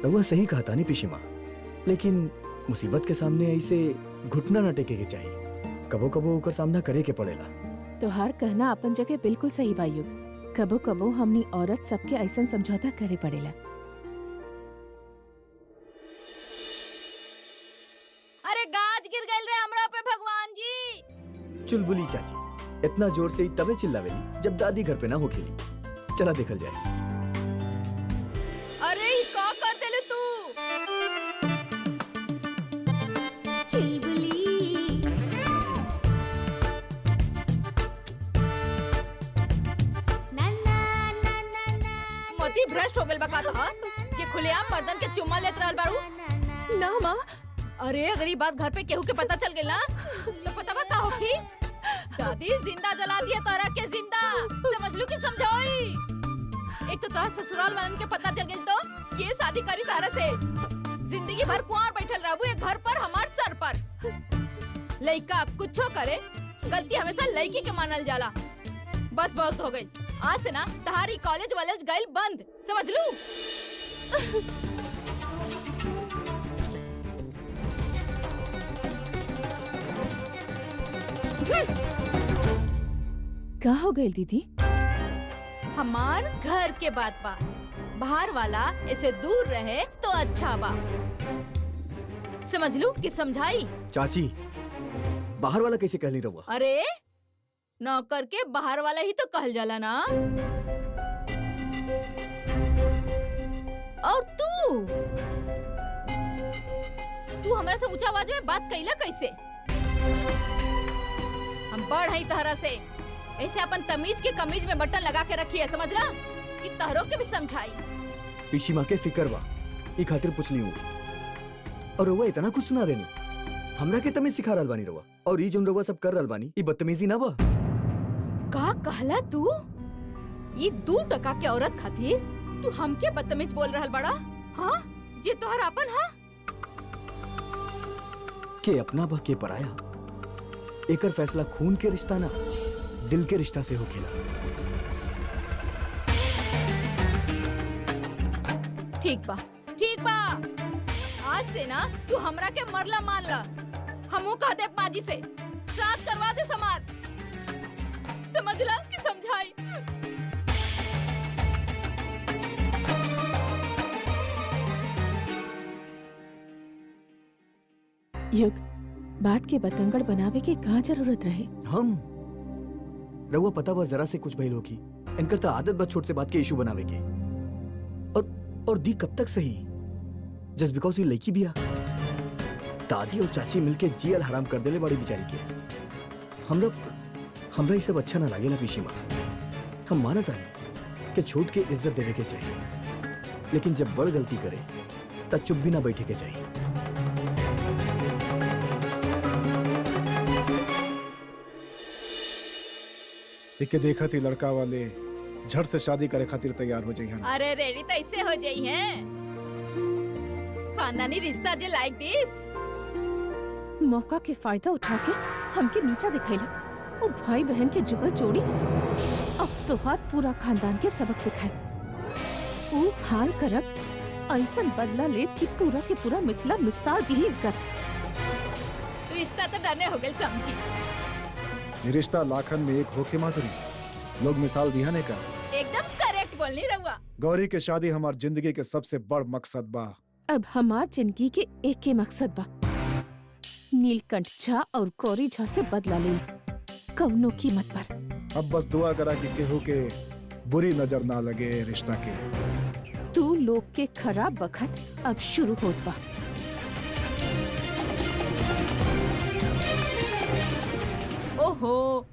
रउआ सही कहा था नहीं पिशीमा, लेकिन मुसीबत के सामने ऐसे घुटना न टेके के चाहिए। कबो कबो ओकर सामना करे के पड़ेला। तोहार कहना अपन जगह बिल्कुल सही बा युग। कबो कबो हमनी औरत सबके ऐसन समझौता करे पड़ेला। अरे गाज गिर गइल रे हमरा पे भगवान जी। चुलबुली चाची इतना जोर से ही तबे चिल्लावेली जब दादी घर पे ना होखेली। चला देखल जाए। अरे ई का कर देले तू? चुलबुली ना ना ना ना ना मोती भ्रष्ट हो गइल बा का तोहार जे खुलेआम मर्दन के चुम्मा लेत रहल बाड़ू। ना माँ, अरे अगर ये बात घर पे केहू के पता चल गइल ना तो पता बा का होखी? दादी जिंदा जला दिया तोरा के जिंदा। समझ लू कि समझाई? एक तो तोहर ससुराल वालन के पता चल गइल तो ये शादी करी तारा से जिंदगी भर कुंवार बैठल रहबू एक घर पर हमार सर पर। लइका कुछो करे गलती हमेशा लइकी के मानल जाला। बस बहुत हो गई। आज से ना तहारी कॉलेज वालेज गइल बंद। समझ लू? का हो गई दीदी? हमार घर के बात बा। बाहर वाला ऐसे दूर रहे तो अच्छा बा। समझ लू कि समझाई? चाची बाहर वाला कैसे कहली रहुआ? अरे नौकर के बाहर वाला ही तो कहल जाला ना। और तू हमरा से ऊंचा आवाज में बात कैला कैसे? हम बड़ हई तहरा से। ऐसे अपन तमीज के कमीज में बटन लगा के रखी है, समझला? कि तहरों के भी समझाई। पिशीमा के फिकर बा ई खातिर पूछली हूँ। और रहुआ इतना कुछ सुना देनी हमरा के तमीज सिखा रहल बानी रहुआ। और ई जोन रहुआ सब कर रहल बानी ई बदतमीजी ना बा? का कहला तू? ये 2 टका के औरत खातिर तू हमके बदतमीज बोल रहल बड़ा? हाँ जे तोहर अपन हा? के अपना बा के पराया। एकर फैसला खून के रिश्ता ना दिल के रिश्ता से होखेला। ठीक बा, ठीक बा। आज से ना तू हमरा के मरला मान ला। हमू कह दे पाजी से श्राद्ध करवा दे समार। समझला कि समझाई? युग, बात के बतंगड़ बनावे के कहाँ जरूरत रहे? हम रहुआ पता बा जरा से कुछ भइल होगी। इनकर तो आदत बा छोट से बात के इशू बनावे के। और दी कब तक सही? जस्ट बिकॉज ये लड़की बिया। दादी और चाची मिलके जियल हराम कर देले बड़ी बेचारी के। हमरा ये सब अच्छा ना लागेला पिशीमा। हम मानत है कि छोट के इज्जत देवे के चाहिए, लेकिन जब बड़ गलती करे तब चुप भी ना बैठे के चाहिए। इके देखा थी लड़का वाले झट से शादी करे खातिर तैयार हो जाइए। अरे रेडी तो इससे हो जाई है। खानदानी रिश्ता जे लाइक दिस। मौका के फायदा उठा के हमके नीचा दिखैलक। ओ भाई बहन के जुगल जोड़ी अब तोहार पूरा खानदान के सबक सिखाए। ओ हाल करब ऐसन बदला लेत कि पूरा के पूरा मिथिला मिसाल दी कर। रिश्ता तो डरने हो गए समझी। ये रिश्ता लाखन में एक होके माधुरी। लोग मिसाल दिया ने का। एकदम करेक्ट बोलनी रहुआ। गौरी के शादी हमार जिंदगी के सबसे बड़ मकसद बा। अब हमार जिंदगी के एक ही मकसद बा, नीलकंठ झा और गौरी झा से बदला ले कौनो कीमत पर। अब बस दुआ करा कि केहू के बुरी नजर ना लगे रिश्ता के। तू लोग के खराब वक्त अब शुरू होत बा। ओहो,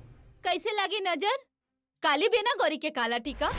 कैसे लगी नजर? काली बेना गौरी के काला टीका।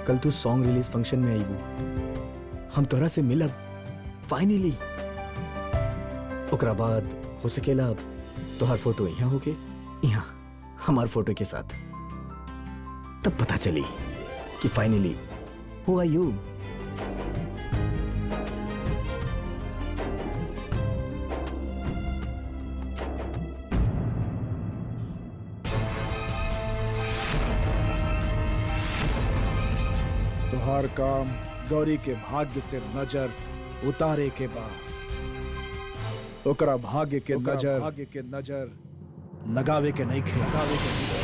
कल तू सॉन्ग रिलीज फंक्शन में आई वो हम तोरा से मिलब फाइनली। ओकरा बाद हो सकेला अब तोहार फोटो यहाँ होके यहाँ हमार फोटो के साथ, तब पता चली कि फाइनली हु आर यू। तुहार काम गौरी के भाग्य से नजर उतारे के बाद ओकरा भाग्य के नजर लगावे के नहीं खे लगावे के नहीं।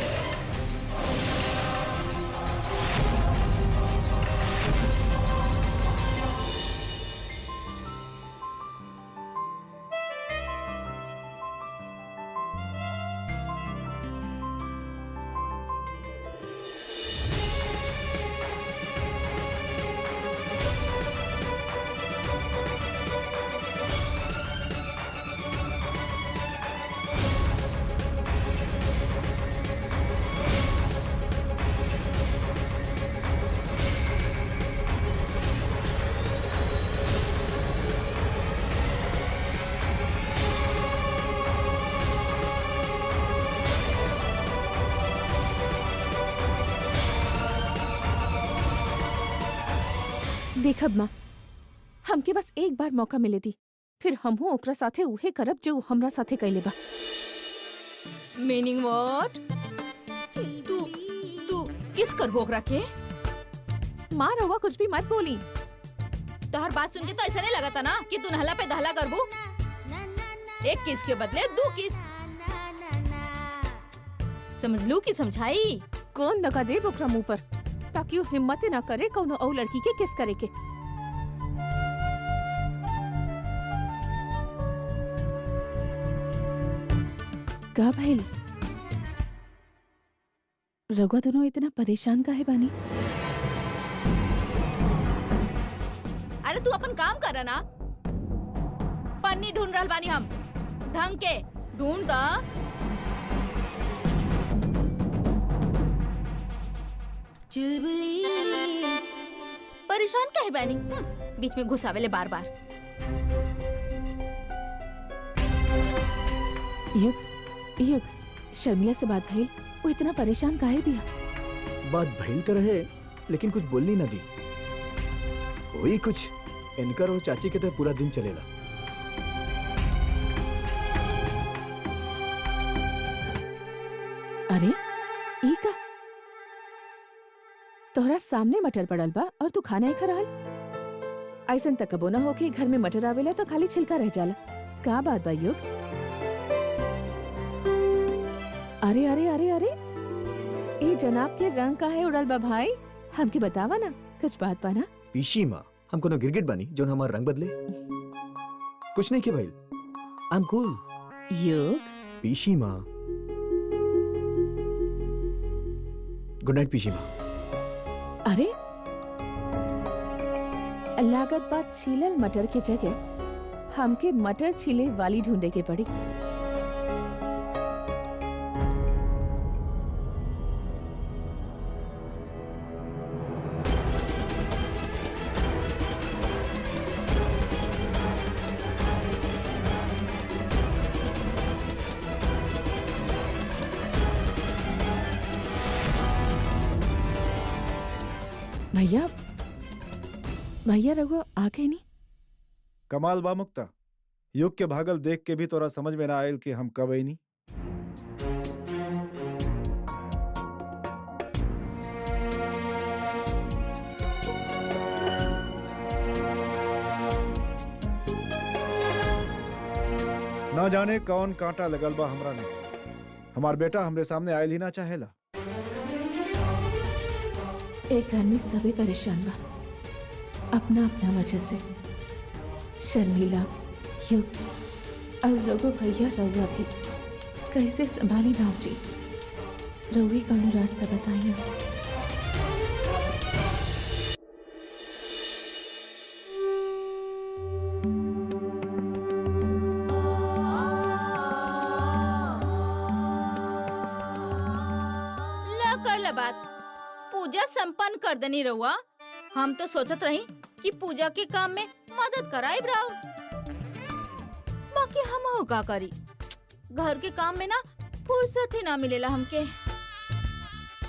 देखब माँ, हमके बस एक बार मौका मिले दी, फिर हमहू ओकरा साथे उहे करब जो हमरा साथे कैले बा। Meaning what? तू किस करबो ओकरा के? माँ रहुआ कुछ भी मत बोली। तोहर बात सुन के तो ऐसा नहीं लगा था ना कि तू नहला पे दहला करबो। एक किस के बदले 2 किस। समझ लू कि समझाई? कौन लगा दे ओकरा मुंह पर ताकि वो हिम्मत ना करे कौनो और लड़की के किस करे के। का भइल? रघुआ दोनों इतना परेशान काहे बानी? अरे तू अपन काम कर ना। पन्नी ढूंढ रहल बानी हम, ढंग के ढूंढ दा। परेशान काहे बानी? बीच में घुसावेले बार बार। युग शर्मिला से बात भइल, वो इतना परेशान काहे बिया? बात भइल तो रहे लेकिन कुछ बोलनी ना दी। वही कुछ इनकर और चाची के तो पूरा दिन चलेला। अरे ई का तोहरा सामने मटर पड़ल बा और तू खाना ही खा रहल? ऐसन तक कबो ना हो कि घर में मटर आवेला तो खाली छिलका रह जाला। का बात बा युग? अरे अरे अरे अरे ए जनाब के रंग काहे उड़ल बा भाई? हमके बतावा ना, कुछ बात बा ना? पीशी माँ, हम कोनो गिरगिट बानी जो हमार रंग बदले? कुछ नहीं के भाई, आई एम कूल। युग पीशी माँ, गुड नाइट पीशी माँ। अरे लागत बात छीलल मटर के जगह हमके मटर छीले वाली ढूंढे के पड़ी। भैया भैया रघुआ आ गए नहीं? कमाल बा मुक्ता, युग के भागल देख के भी तोरा समझ में ना आयल कि हम कब आई नहीं। ना जाने कौन कांटा लगल बा हमरा ने। हमार बेटा हमरे सामने आयल ही ना चाहेला। एक घर में सभी परेशान बा अपना अपना वजह से। शर्मिला, युग और रघु भैया रघुआ भी। कैसे संभाली भाजी? रउही कौनो रास्ता बताई ना। ला कर ला बात, पूजा संपन्न कर देनी रहुआ। हम तो सोचत रही कि पूजा के काम में मदद कराई ब्राउ, बाकी हम हो का करी। घर के काम में ना फुर्सत ही ना मिलेला हमके।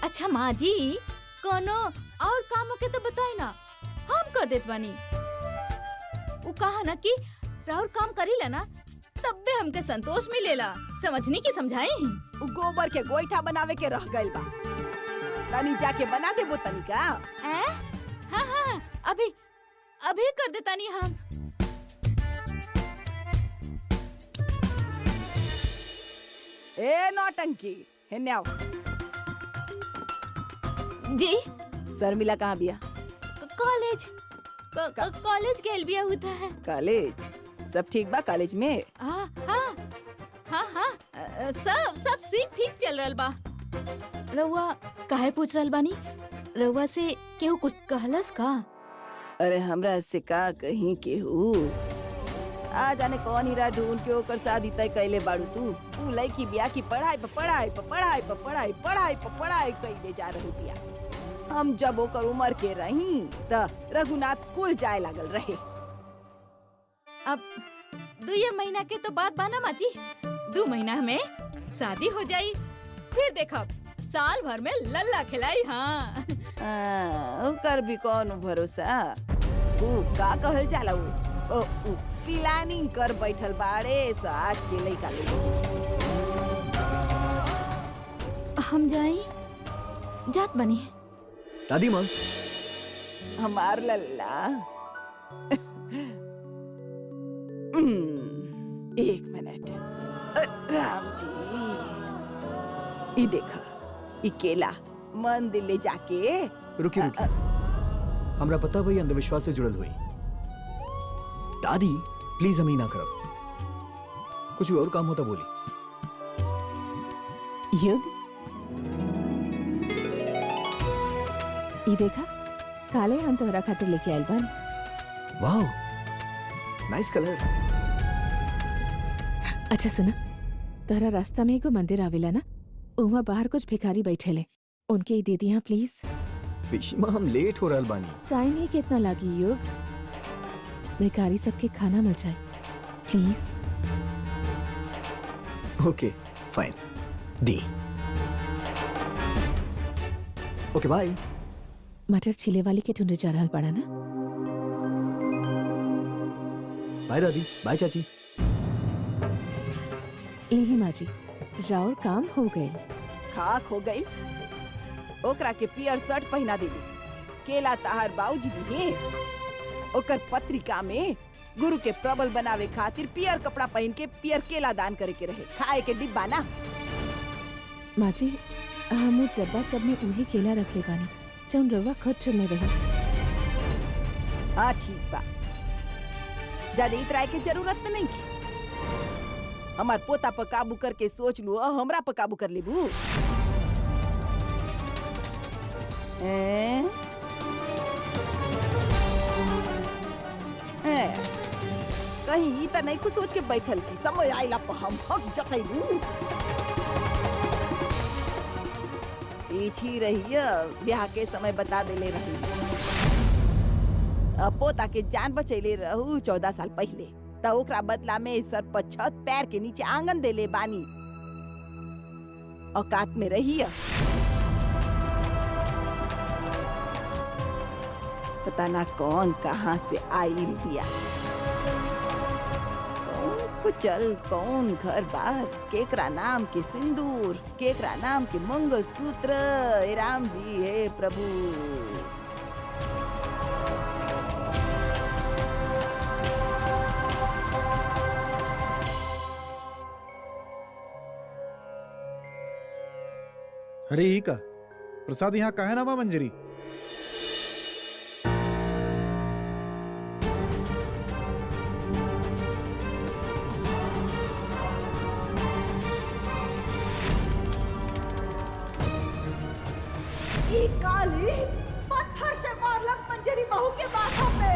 अच्छा माँ जी, कोनो और काम के तो बताई ना, हम कर देत बानी। वो कहा ना कि राउर काम करी ला ना तब भी हमके संतोष मिलेला। समझनी की समझाई? उ गोबर के गोईठा बनावे के रह गइल बा, तनी जाके बना देबो तनिका। हाँ हाँ, अभी अभी कर देता नहीं हम। ए नौटंकी, हेने आओ। जी शर्मिला कहाँ बिया? कॉलेज कॉलेज गेल बिया होता है। कॉलेज सब ठीक बा कॉलेज में? हाँ हाँ हाँ हाँ, सब सीख ठीक चल रहल बा। रउआ काहे पूछ रहल बानी? रउआ से केहू कुछ कहलस का? अरे हमरा से का कहीं केहू, आ जाने कौन हीरा ढूंढ के ओकर शादी तय कैले बाड़ू तू। तू लड़की बिया की पढ़ाई पर पढ़ाई पर पढ़ाई पर पढ़ाई पढ़ाई पर पढ़ाई कैले जा रही बिया। हम जब ओकर उम्र के रही त रघुनाथ स्कूल जाए लागल रहे। अब 2 महीना के तो बात बाना माची, 2 महीना में शादी हो जाई, फिर देखब साल भर में लल्ला खिलाई। हाँ ओकर भी कौन भरोसा। तू का कहल जाला उ प्लानिंग कर बैठल बाड़े स आज के लइका लोग। हम जाई, जात बनी। दादी माँ, हमार लल्ला। एक मिनट राम जी, ई देखा, ई केला मंदिर ले जाके। रुकी रुकी, हमरा पता भाई अंधविश्वास से जुड़ल हुई। दादी प्लीज हम ही ना करब, कुछ और काम होता बोली। युग, ई देखा, काले हम तोहरा खातिर लेके आइल बानी। Wow, nice colour. अच्छा सुना, तोहरा रास्ता में एगो मंदिर आवेला ना, उहाँ बाहर कुछ भिखारी बैठेले, उनके ही दे दिया प्लीज। पिशीमा, हम लेट हो रहल बानी। टाइम ही कितना लागी युग, भिखारी सबके खाना मिल जाए प्लीज। ओके फाइन, दी। Okay bye. मटर छिले वाली के ढूंढे जा रहल पड़ा ना। बाय दादी, बाय चाची। यही माँ जी, राउर काम हो गए। खाक हो गई, ओकरा के पियर शर्ट पहना देली। केला ताहर बाबूजी दिए, ओकर पत्रिका में गुरु के प्रबल बनावे खातिर पियर कपड़ा पहन के पियर केला दान करे के रहे, खाए के डिब्बा ना। माँ जी, हम डब्बा सब में उन्हीं केला रख ले बानी, जौन रवा खुद चुनले रही। हाँ ठीक बा, ज्यादा इतराय के जरूरत नहीं की। हमार पोता पर काबू करके सोच लू, हमरा पर काबू कर लेबू। कहीं ई त नहीं कुछ सोच के बैठल की समय आइला पर हम हक जतैबू। पीछी रहिए, ब्याह के समय बता देले रही। पोता के जान बचैले रहू 14 साल पहले, त ओकरा बदला में सर पर छत, पैर के नीचे आंगन देले बानी। औकात में रहिए। पता ना कौन कहाँ से आइल बिया, कौन कुचल, कौन घर बार, केकरा नाम के सिंदूर, केकरा नाम के मंगलसूत्र। हे राम जी, हे प्रभु। अरे ही का प्रसाद यहाँ काहे ना बा मंजरी? ई काली पत्थर से मारलक मंजरी बहू के माथा पे।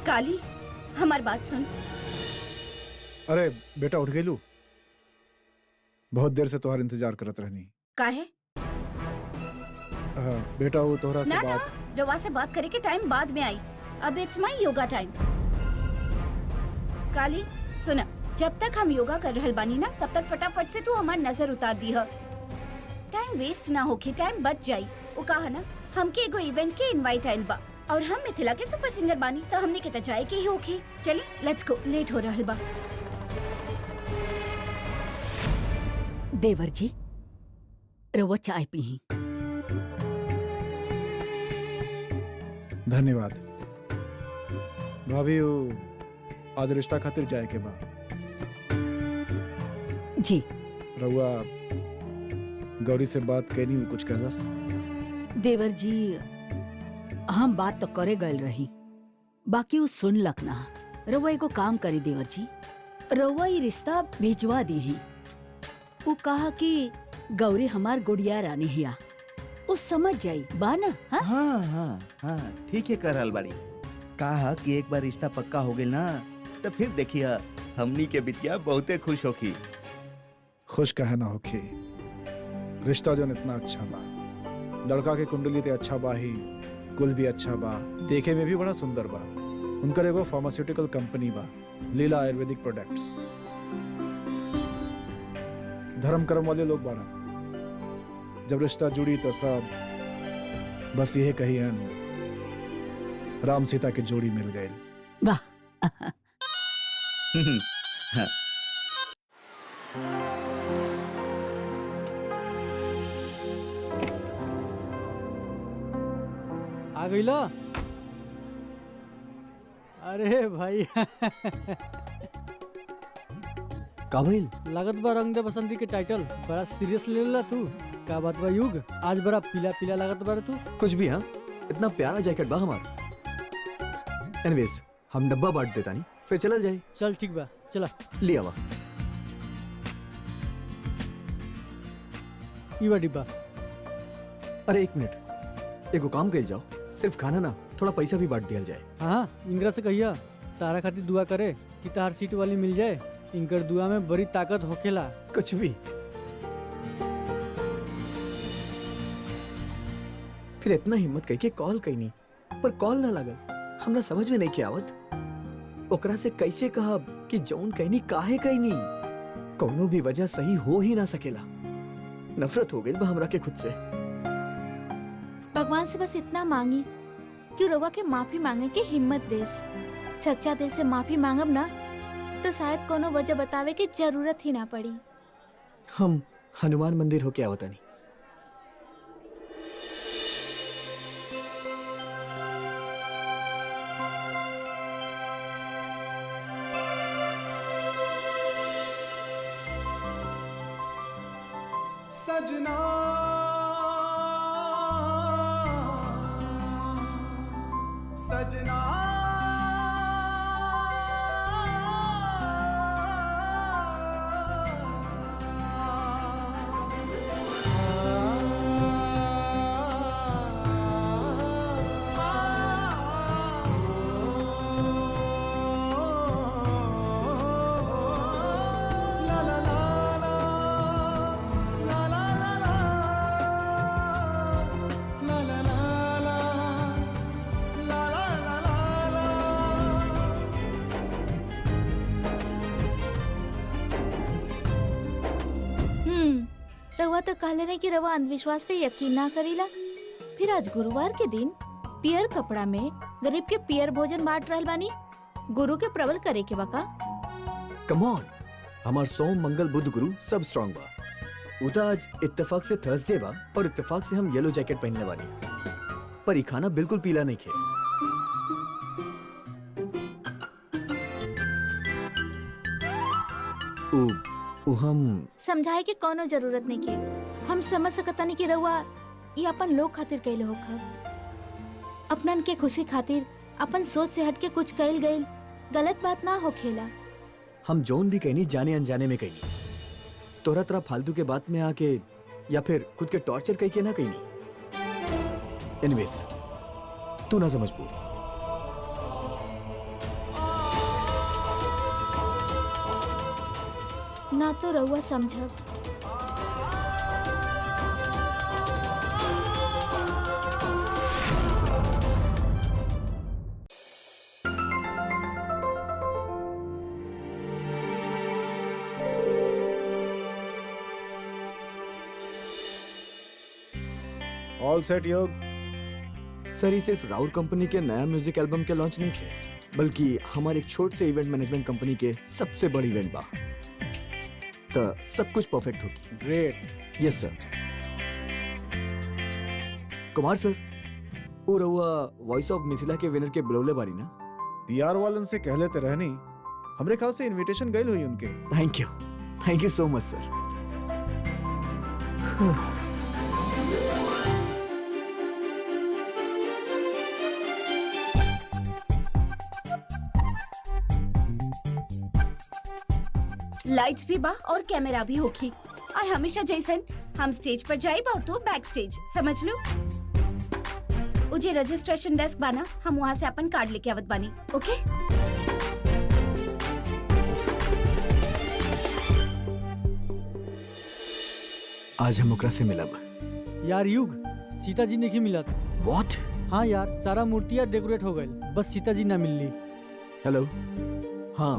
काली हमार बात सुन। अरे बेटा उठ गईलू, बहुत देर से तोहर इंतजार करत रहनी। काहे? बेटा वो तोहरा से ना ना, बात। रवा से बात करे के टाइम बाद में आई। अब इट्स माय योगा टाइम। काली सुन, जब तक हम योगा कर रहल बानी ना तब तक फटाफट से तू हमार नजर उतार दी है। टाइम वेस्ट ना होके टाइम बच जाई। वो कहा ना हमके एगो इवेंट के इनवाइट आइल बा और हम मिथिला के सुपर सिंगर बानी तो हमने के जाए के ही होके। चली लेट्स गो, लेट हो रहल बा। देवर जी रवा चाय पी। धन्यवाद भाभी। वो आज रिश्ता खातिर जाए के बा। जी रउआ गौरी से बात कैनी, वो कुछ कहलस? देवर जी हम बात तो करे गए रही, बाकी वो सुन लक ना। रवा एगो काम करी देवर जी, रवा ये रिश्ता भिजवा दी ही। वो कहा कि गौरी हमार गुड़िया रानी हिया, वो समझ जाई बा ना। हाँ हाँ हाँ हाँ ठीक है कर रहल बाड़ी। कहा कि एक बार रिश्ता पक्का हो गया ना तो फिर देखिए हमनी के बिटिया बहुते खुश होखी। खुश कहे ना होखी, रिश्ता जो इतना अच्छा बा। लड़का के कुंडली ते अच्छा बा ही, कुल भी अच्छा बा, देखे में भी बड़ा सुंदर बा। उनकर एगो फार्मास्यूटिकल कंपनी बा, लीला आयुर्वेदिक प्रोडक्ट्स। धर्म कर्म वाले लोग बाड़ा। जब रिश्ता जुड़ी तो सब बस यही कही है, राम सीता की जोड़ी मिल गई। वाह हाँ। आ गई लो। अरे भाई काबिल लागत बा रंग दे बसंती के टाइटल बड़ा सीरियस ले ला तू। का बात बा युग, आज बड़ा पीला पीला लागत बा तू। कुछ भी। हाँ इतना प्यारा जैकेट बा हमार। एनीवेज हम डब्बा बांट देता नहीं, फिर चल जाए। चल ठीक बा, चला लिया वा। ई बा डिब्बा। अरे एक मिनट, एगो काम कर जाओ, सिर्फ खाना ना थोड़ा पैसा भी बांट दिया जाए। हाँ इंदिरा से कहिया तारा खातिर दुआ करे कि तार सीट वाली मिल जाए। इनकर दुआ में बड़ी ताकत होखेला। कुछ भी। फिर इतना हिम्मत कही के कॉल कही नहीं, पर कॉल ना लगल। हमरा समझ में नहीं के आवत ओकरा से कैसे कहा कि जौन कहनी काहे कहनी। कोनो भी वजह सही हो ही ना सकेला। नफरत हो गई बा हमरा के खुद से। भगवान से बस इतना मांगी कि रवा के माफी मांगे के हिम्मत देस। सच्चा दिल से माफी मांगब ना तो शायद कोनो वजह बतावे की जरूरत ही ना पड़ी। हम हनुमान मंदिर होके आवता नहीं। सजना सजना रवा तो कहले रहे कि रवा अंधविश्वास पे यकीन ना करीला। फिर आज गुरुवार के दिन पियर कपड़ा में गरीब के पियर भोजन बांट रहल बानी। गुरु के प्रबल करे के बका। कम ऑन, हमार सोम मंगल बुध गुरु सब स्ट्रांग बा। उता आज इत्तेफाक से थर्सडे बा और इत्तेफाक से हम येलो जैकेट पहनने वाली। पर ये खाना बिल्कुल पीला नहीं खे। हम समझाए के कोनो जरूरत नहीं के। हम समझ सकता नहीं कि रवा ये अपन लोग खातिर कैले हो खब। अपनन के खुशी खातिर अपन सोच से हट के कुछ कैल गईल गलत बात ना हो खेला। हम जोन भी कहनी जाने अनजाने में कहनी, तोरा तरह फालतू के बात में आके या फिर खुद के टॉर्चर कह के ना कहनी। एनीवेज तू ना समझ पू। ना तो रउआ समझब। ऑल सेट योग। सर ये सिर्फ राउर कंपनी के नया म्यूजिक एल्बम के लॉन्च नहीं थे, बल्कि हमारे एक छोट से इवेंट मैनेजमेंट कंपनी के सबसे बड़ी इवेंट बा। तो सब कुछ परफेक्ट होगी। ग्रेट। यस सर। कुमार सर, वो रहुआ वॉइस ऑफ मिथिला के विनर के बुलौले बारी ना? पीआर वालन से कह लेते रहनी, हमरे ख्याल से इनविटेशन गई हुई उनके। Thank you so much sir. Lights भी बा और कैमरा भी होखी, और हमेशा जैसन हम स्टेज पर जाइब और तू बैक स्टेज, समझ लो। उजे रजिस्ट्रेशन डेस्क बाना, हम वहाँ से अपन कार्ड लेके आवत बानी। ओके? आज हम ओकरा से मिलब। यार युग, सीता जी नहीं मिलत। व्हाट? हाँ यार, सारा मूर्तियाँ डेकोरेट हो गई, बस सीता जी ना मिलली। हेलो। हाँ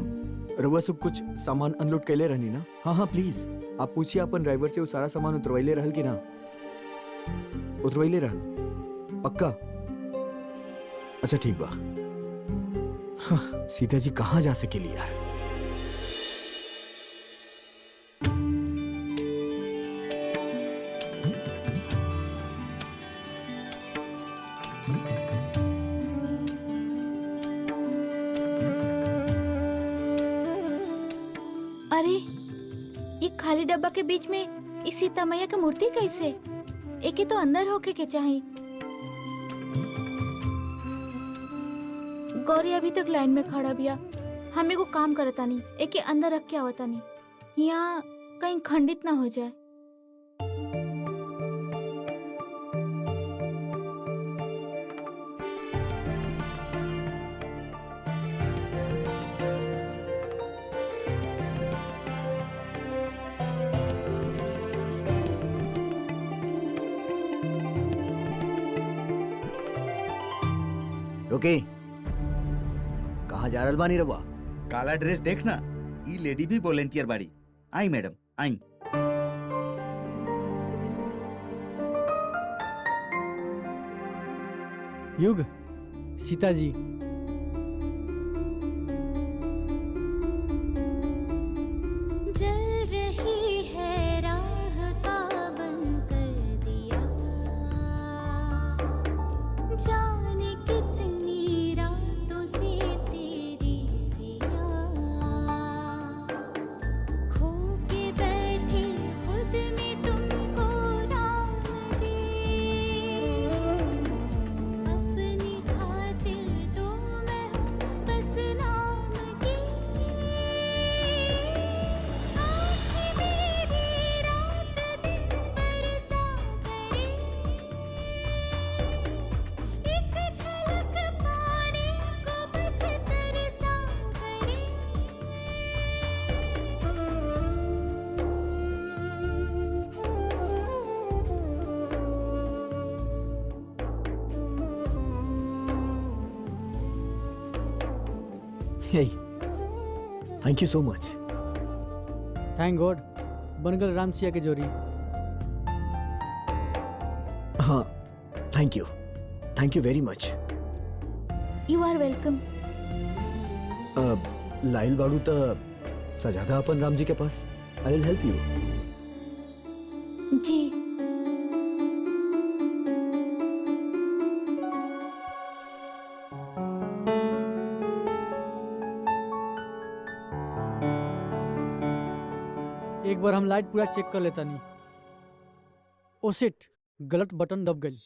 रउआ सब कुछ सामान अनलोड कैले रहनी ना? हाँ प्लीज आप पूछिए अपन ड्राइवर से वो सारा सामान उतरवाइले रहल कि ना? उतरवाइले रहल पक्का? अच्छा ठीक बा। हाँ, सीता जी कहाँ जा सकेली यार? अरे ये खाली डब्बा के बीच में इस सीता मैया की मूर्ति कैसे? एके तो अंदर होके के चाहिए। गौरी अभी तक लाइन में खड़ा बिया, हमें को काम करता नहीं, एके अंदर रख के आवता नहीं, यहाँ कहीं खंडित ना हो जाए। रुके, कहाँ जा रहल बानी रउआ? काला ड्रेस देखना, ई लेडी भी वॉलेंटियर बाड़ी। आई मैडम आई। युग, सीता जी। जल रही है राह का बन कर दिया, जाने कितनी रातों से तेरी सिया, खो के बैठी खुद में तुमको राम जी, अपनी खातिर तो मैं हूँ बस नाम की, आँखें मेरी रात दिन बरसा करे, एक झलक पाने को बस तरसा करे। हे, thank you so much. Thank God, बन गल राम सिया के जोड़ी। हाँ thank you very much. You are welcome. लाइल बाड़ू तो सजादा अपन राम जी के पास। I will help you. जी एक बार हम लाइट पूरा चेक कर लेता नहीं। ओ शिट, गलत बटन दब गई।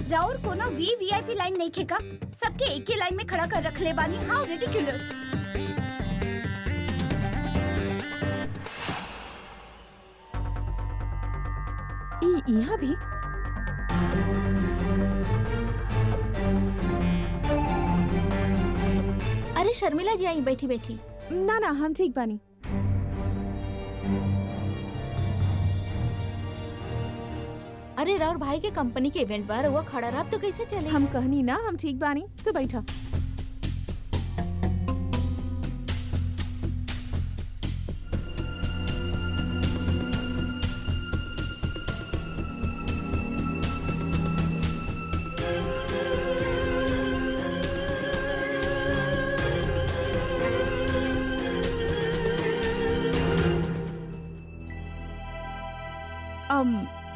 राउर को ना वीआईपी लाइन नहीं खेका, सबके एक ही लाइन में खड़ा कर रख ले बानी। हाउ रिडिकुलस। यहाँ भी अरे शर्मिला जी आई बैठी बैठी। ना ना हम ठीक बानी। अरे राउर भाई के कंपनी के इवेंट पर वो खड़ा रहा तो कैसे चले? हम कहनी ना हम ठीक बानी, तो बैठा।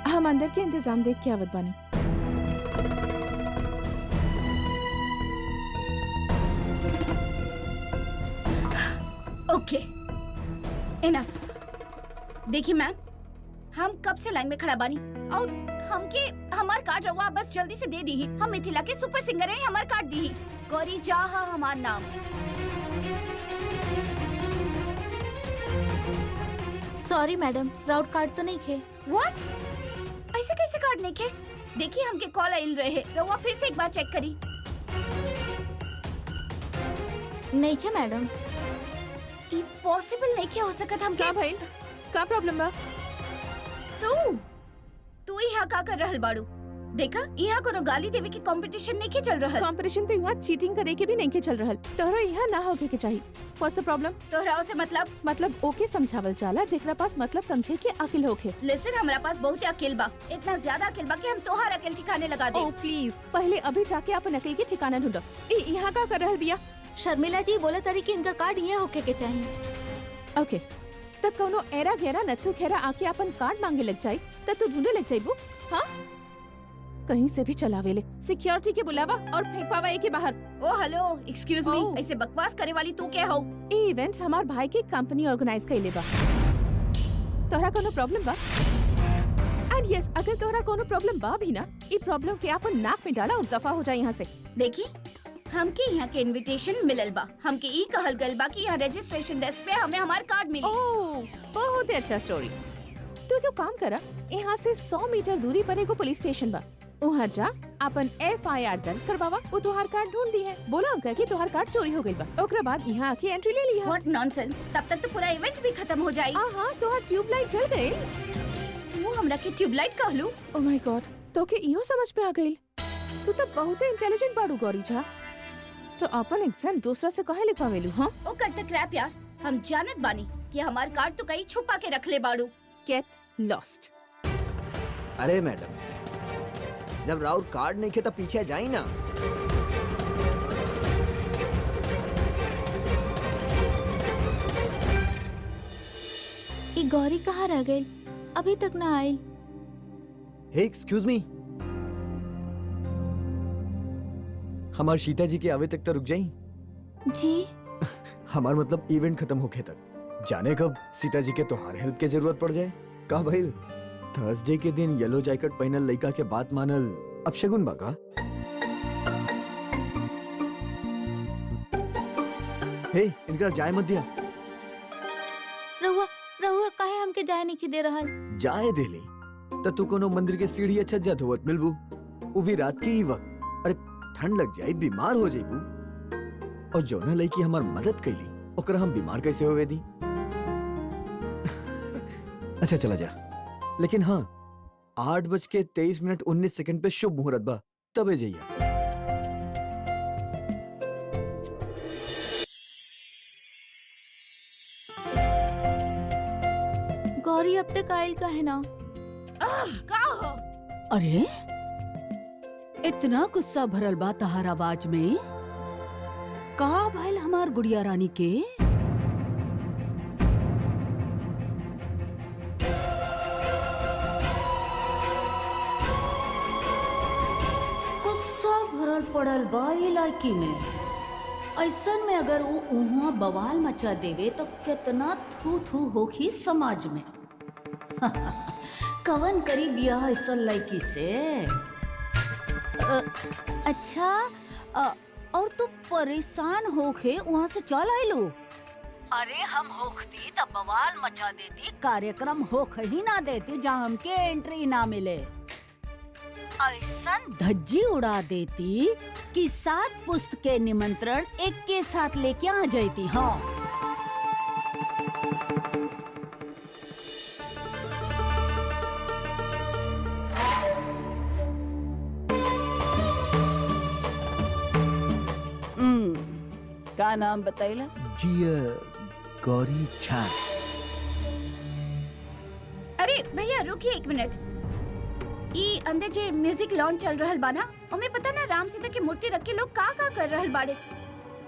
हम अंदर के इंतजाम देख के आवत बानी। ओके इनफ। देखिए मैम, हम कब से लाइन में खड़ा बानी और हमके हमार कार्ड रहुआ बस जल्दी से दे दी। हम मिथिला के सुपर सिंगर हैं, हमार कार्ड दी। गौरी चाहा हमार नाम। सॉरी मैडम, राउट कार्ड तो नहीं खे। व्हाट? ऐसे कैसे कार्ड नहीं खे? देखिए हमके कॉल आइल रहे, रहुआ फिर से एक बार चेक करी। नहीं खे मैडम। ये पॉसिबल नहीं के हो सकत। हम क्या भाई का प्रॉब्लम बा? तू यहाँ का कर रहल बाड़ू? देखा यहाँ कोनो गाली देवे के कंपटीशन नहीं के चल रहल। कंपटीशन तो यहाँ चीटिंग करे के भी नहीं के चल रहल। तोहरा यहाँ ना होके के चाहिए। व्हाट्स द प्रॉब्लम? तोहरा से मतलब ओके समझावल चाला जेकरा पास मतलब समझे के अकिल होके। लिसन, हमरा पास बहुत अकेल बा, इतना ज्यादा अकेल बा कि हम तोहार अकेल ठिकाने लगा दे। ओह प्लीज, पहले अभी जाके अपन अकेल के ठिकाना ढूंढो। यहाँ का कर रहल बिया? शर्मिला जी बोले तारी कि इनका कार्ड ये होके के चाहिए। ओके, तब कोनो एरा घेरा नथु खेरा आके अपन कार्ड मांगे लग जाई तब तू ढूंढे लग जाइबू। हाँ, कहीं से भी चलावेले, सिक्योरिटी के बुलावा और फेंकवावा एक के बाहर। ओ हेलो, एक्सक्यूज मी, ओह। ऐसे बकवास करे वाली तू क्या हो? ये इवेंट हमार भाई की कंपनी ऑर्गेनाइज कइले बा। तोहरा कोनो प्रॉब्लम बा? एंड यस, अगर तोहरा कोनो प्रॉब्लम बा भी ना, ये प्रॉब्लम के अपन नाक में डाला और दफा हो जाए यहाँ से। देखी, हमके यहाँ के इनविटेशन मिलल बा। हमके ई कहल गल बा कि यहाँ रजिस्ट्रेशन डेस्क पे हमें हमार कार्ड मिली। ओह, बहुत ही अच्छा स्टोरी। तू क्यों काम करा, यहाँ से 100 मीटर दूरी पर एगो पुलिस स्टेशन बा, वहाँ जा अपन FIR दर्ज करवावा। वो तुहार कार्ड ढूंढ दी है, बोला अंकल कि तुहार कार्ड चोरी हो गई बा। ओकरा बाद यहाँ आके एंट्री ले लिया। व्हाट नॉनसेंस, तब तक तो पूरा इवेंट भी खत्म हो जाई। हाँ, तुहार ट्यूबलाइट जल गई। तू हमरा के ट्यूबलाइट कहलू? ओह माय गॉड, तो के इहो समझ में आ गई। तू तो बहुत इंटेलिजेंट बाड़ू गौरी झा। तो अपन एग्जाम दूसरा से कहे लिखवावेलू? हाँ, ओ कट द क्रैप यार, हम जानत बानी कि हमार कार्ड तो कहीं छुपा के रख ले बाड़ू। Get lost. अरे मैडम, जब राउर कार्ड नहीं खे तब पीछे जाई ना। ये गौरी कहाँ रह गई? अभी तक ना आई। हे एक्सक्यूज मी, हमार सीता जी के आवे तक तो रुक जाई। जी हमार मतलब इवेंट खत्म होके तक। जाने कब सीता जी के तोहार हेल्प के जरूरत पड़ जाए। का भइल? थर्सडे के दिन येलो जैकेट पहनल लड़का के बात मानल अब शगुन बाका। हे, इनका जाए मत दिया। रहुआ रहुआ काहे हमके जाए नहीं दे रहल? जाए देली त तू कोनो मंदिर के सीढ़ी अच्छा जा धोवत मिलबू, वो भी रात के ही वक्त। अरे ठंड लग जाए, बीमार हो जाइबू। और जौना लड़की हमार मदद कैली ओकरा हम बीमार कैसे होवे दी? अच्छा चला जा, लेकिन हाँ 8:23:19 पे शुभ मुहूर्त बा, तबे जाइए। गौरी अब तक आयल का है ना? का हो? अरे इतना गुस्सा भरल बा तहार आवाज में। का भइल हमार गुड़िया रानी के? गुस्सा भरल पड़ल बा इलाकी में। ऐसन में अगर वो उहाँ बवाल मचा देवे तो कितना थू थू होखी समाज में। कवन करी बियाह ऐसन लड़की से? अच्छा और तू परेशान होके वहाँ से चल आइलो? अरे हम होखती तब बवाल मचा देती, कार्यक्रम होख ही ना देती जहाँ हमके एंट्री ना मिले। ऐसा धज्जी उड़ा देती कि 7 पुस्त के निमंत्रण एक के साथ लेके आ जाती। हाँ का नाम बताइला? जी गौरी झा। अरे भैया रुकिए 1 मिनट। ई अंदर जे म्यूजिक लॉन्च चल रहल बा ना, ओमे पता ना राम सीता की मूर्ति रख के लोग का कर रहल बाड़े।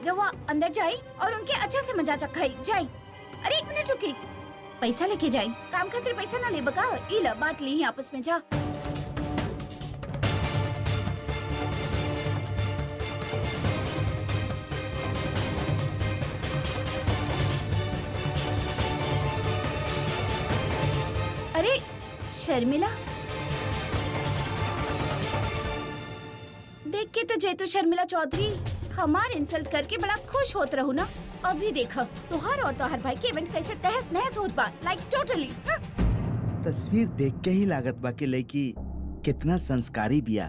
रवा अंदर जाई और उनके अच्छा से मजा चखाई जाई। अरे 1 मिनट रुकी, पैसा लेके जाई। काम खातिर पैसा ना ले बका, ई ला बांट ली आपस में जा। अरे शर्मिला, देख के तो जैतू शर्मिला चौधरी हमार इंसल्ट करके बड़ा खुश होत रहू ना। अभी देखा तोहार और तोहार भाई के इवेंट कैसे तहस नहस होत बा, लाइक टोटली। तस्वीर देख के ही लागत बा कि लड़की कितना संस्कारी बिया,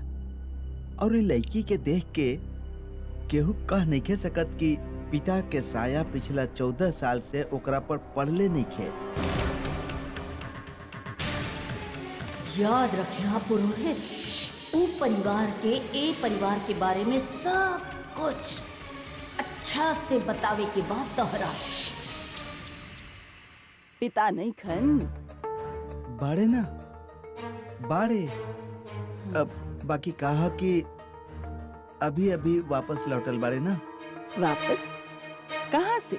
और ये लड़की के देख के केहू कह नहीं खे सकत कि पिता के साया पिछला 14 साल से ओकरा पर पड़ले नहीं खे। याद रखिया पुरोहित, ऊ परिवार के ए परिवार के बारे में सब कुछ अच्छा से बतावे के बाद तोहरा। पिता नहीं खन बाड़े ना बाड़े। अब बाकी कहा कि अभी अभी वापस लौटल बाड़े ना। वापस कहाँ से?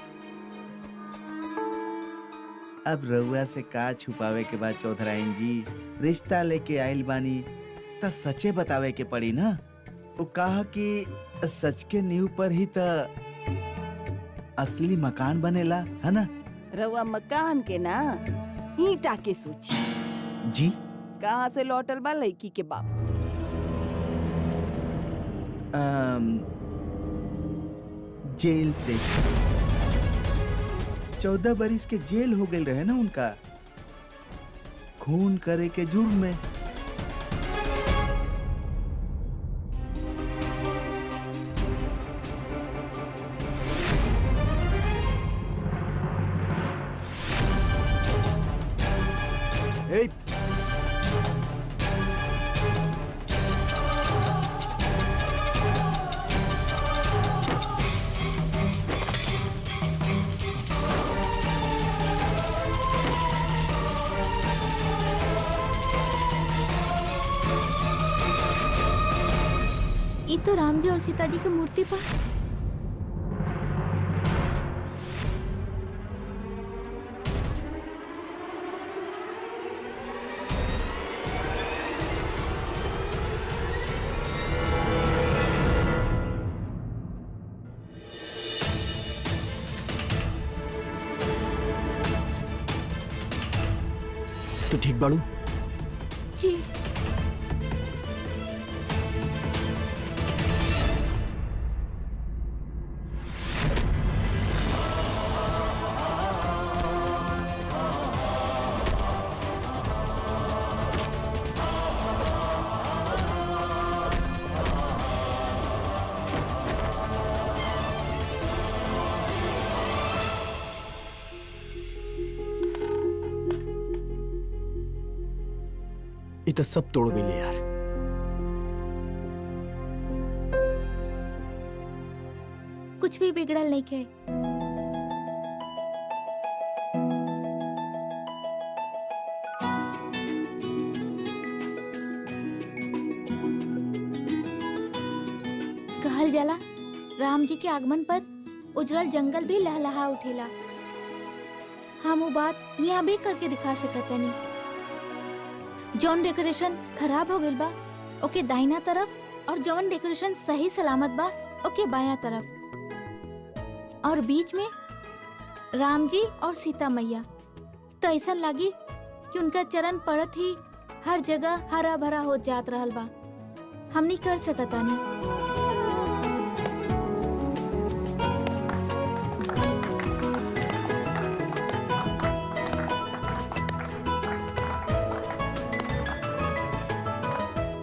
अब रउआ से का छुपावे के बाद चौधराइन जी, रिश्ता लेके आइल बानी त सचे बतावे के पड़ी ना। वो कहा कि सच के नींव पर ही त असली मकान बनेला, है ना? रवा मकान के ना ईटा के सोची। जी कहाँ से लौटल बा लड़की के बाप? जेल से। 14 बरिस के जेल हो गए रहे ना उनका, खून करे के जुर्म में। ए, ये तो राम जी और सीता जी की मूर्ति पर। तो ठीक बाड़ू? जी ये तो सब तोड़ गई यार। कुछ भी बिगड़ल नहीं के। कहल जाला राम जी के आगमन पर उजरल जंगल भी लहलहा उठेला। हम वो बात यहाँ भी करके दिखा सकते नहीं। जौन डेकोरेशन खराब हो गइल बा ओके दाहिना तरफ, और जौन डेकोरेशन सही सलामत बा ओके बायां तरफ, और बीच में राम जी और सीता मैया। तो ऐसा लगी कि उनका चरण पड़त ही हर जगह हरा भरा हो जात रहल बा। हम नहीं कर सकता नहीं।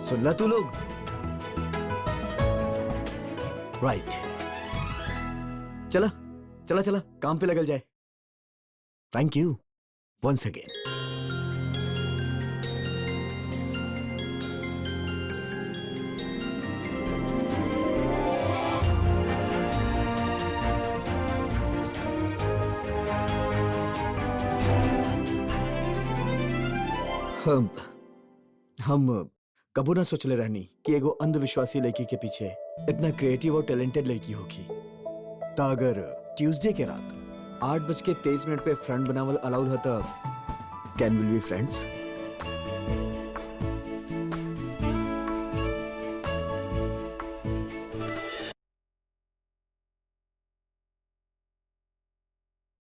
सुन ला तू लोग। राइट, चला चला चला काम पे लगल जाए। Thank you once again. हम कबू ना सोचले रहनी कि एगो अंधविश्वासी लड़की के पीछे इतना क्रिएटिव और टैलेंटेड लड़की होगी। ता अगर ट्यूसडे के रात 8:23 पे फ्रेंड बनावल अलाउड है तो कैन विल बी फ्रेंड्स।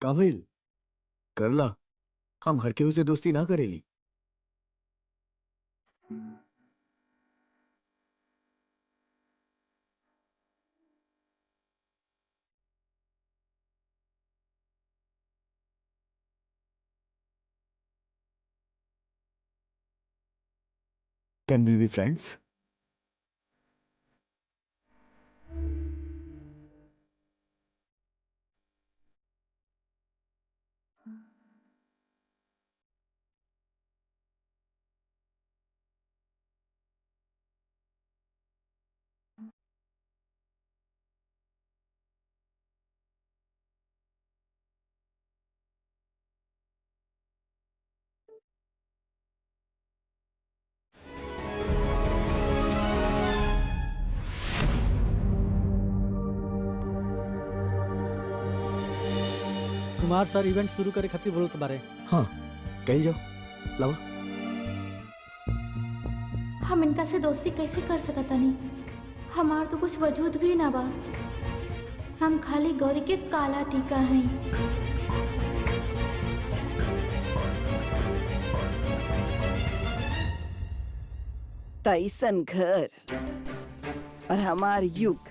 काबिल करला, हम हर केहू से दोस्ती ना करेली। Can we be friends? Kumar sir event शुरू करे खातिर बोलत बारे। हाँ कहीं जाओ लावा। हम इनका से दोस्ती कैसे कर सकता नहीं? हमार तो कुछ वजूद भी ना बा। हम खाली गौरी के काला टीका हैं। तैसन घर और हमार युग।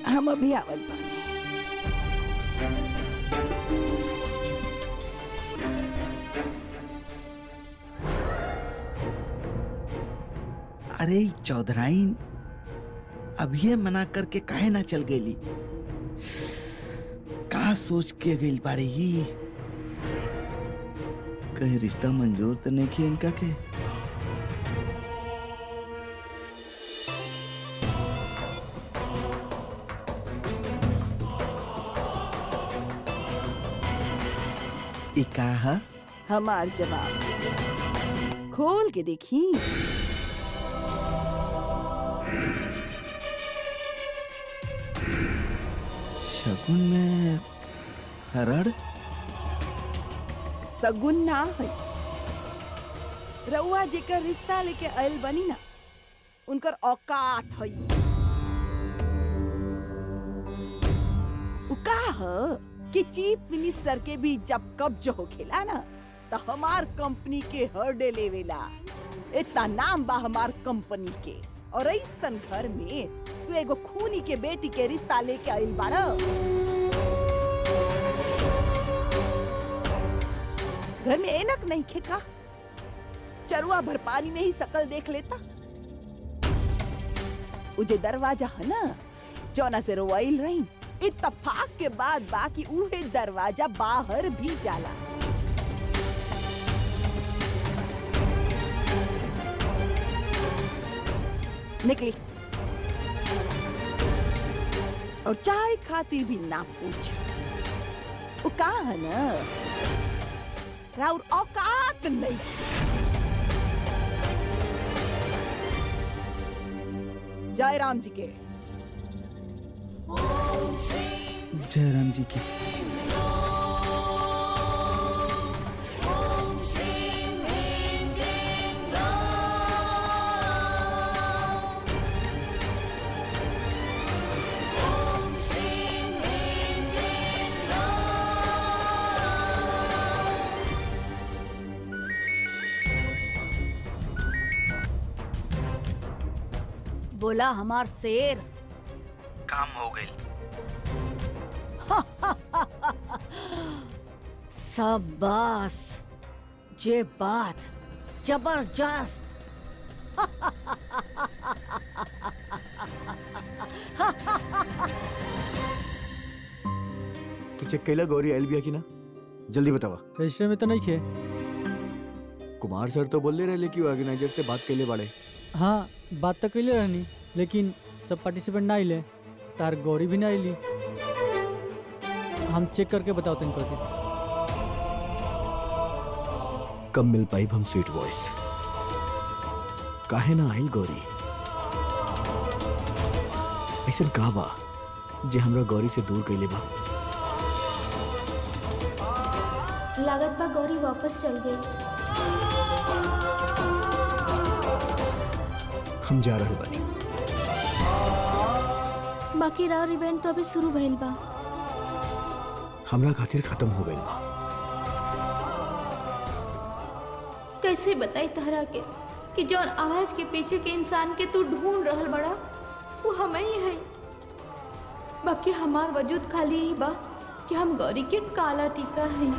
हम अभी आवत बानी। अरे चौधराइन, अब ये मना करके काहे ना चल गई? का सोच के गई बाड़ी ही? कहीं रिश्ता मंजूर तो नहीं किया इनका के? इकाहा हमार जवाब खोल के देखी। शगुन में हरड़ सगुन ना है। रउआ जेकर रिश्ता लेके आयल बनी ना, उनकर औकात है। उ का है कि चीफ मिनिस्टर के भी जब कब्ज होखेला ना, तो हमार कंपनी के हर्डे लेवेला। इतना नाम बा हमार कंपनी के, और ऐसन घर में तू एगो खूनी के बेटी के रिश्ता लेके आइल बाड़ा। घर में एनक नहीं खेका, चरुआ भर पानी में ही शकल देख लेता। उजे दरवाजा है ना, जौना से रोवाइल रही, इत्तफाक के बाद बाकी उहे दरवाजा बाहर भी जाला। निकली और चाय खाती भी ना पूछ। वो कहा है ना, राउर औकात नहीं। जय राम जी के। जय राम जी की। बोला हमार शेर। काम हो गई। शाबाश, जे बात जबरदस्त। तू चेक कैला गौरी आयल बिया की ना? जल्दी बतावा। रजिस्टर में तो नहीं खे। कुमार सर तो बोले रहे कि ऑर्गेनाइजर से बात कैले बाड़े। हाँ बात तो कैले रहनी, लेकिन सब पार्टिसिपेंट ना आइले, तार गौरी भी ना आइली। हम चेक करके बताओ तुमको के। कब मिल पाई हम स्वीट वॉइस? काहे ना आइल गौरी? ऐसा का बा जे हमरा गौरी से दूर कैले बा? लागत बा गौरी वापस चल गई। हम जा रहल बानी। बाकी राउर इवेंट तो अभी शुरू भइल बा। हमरा खातिर खत्म हो गइल बा। कैसे बताई तहरा के कि जौन आवाज के पीछे के इंसान के तू ढूंढ रहल बड़ा वो हम ही है। बाकी हमार वजूद खाली ही बा कि हम गौरी के काला टीका हैं।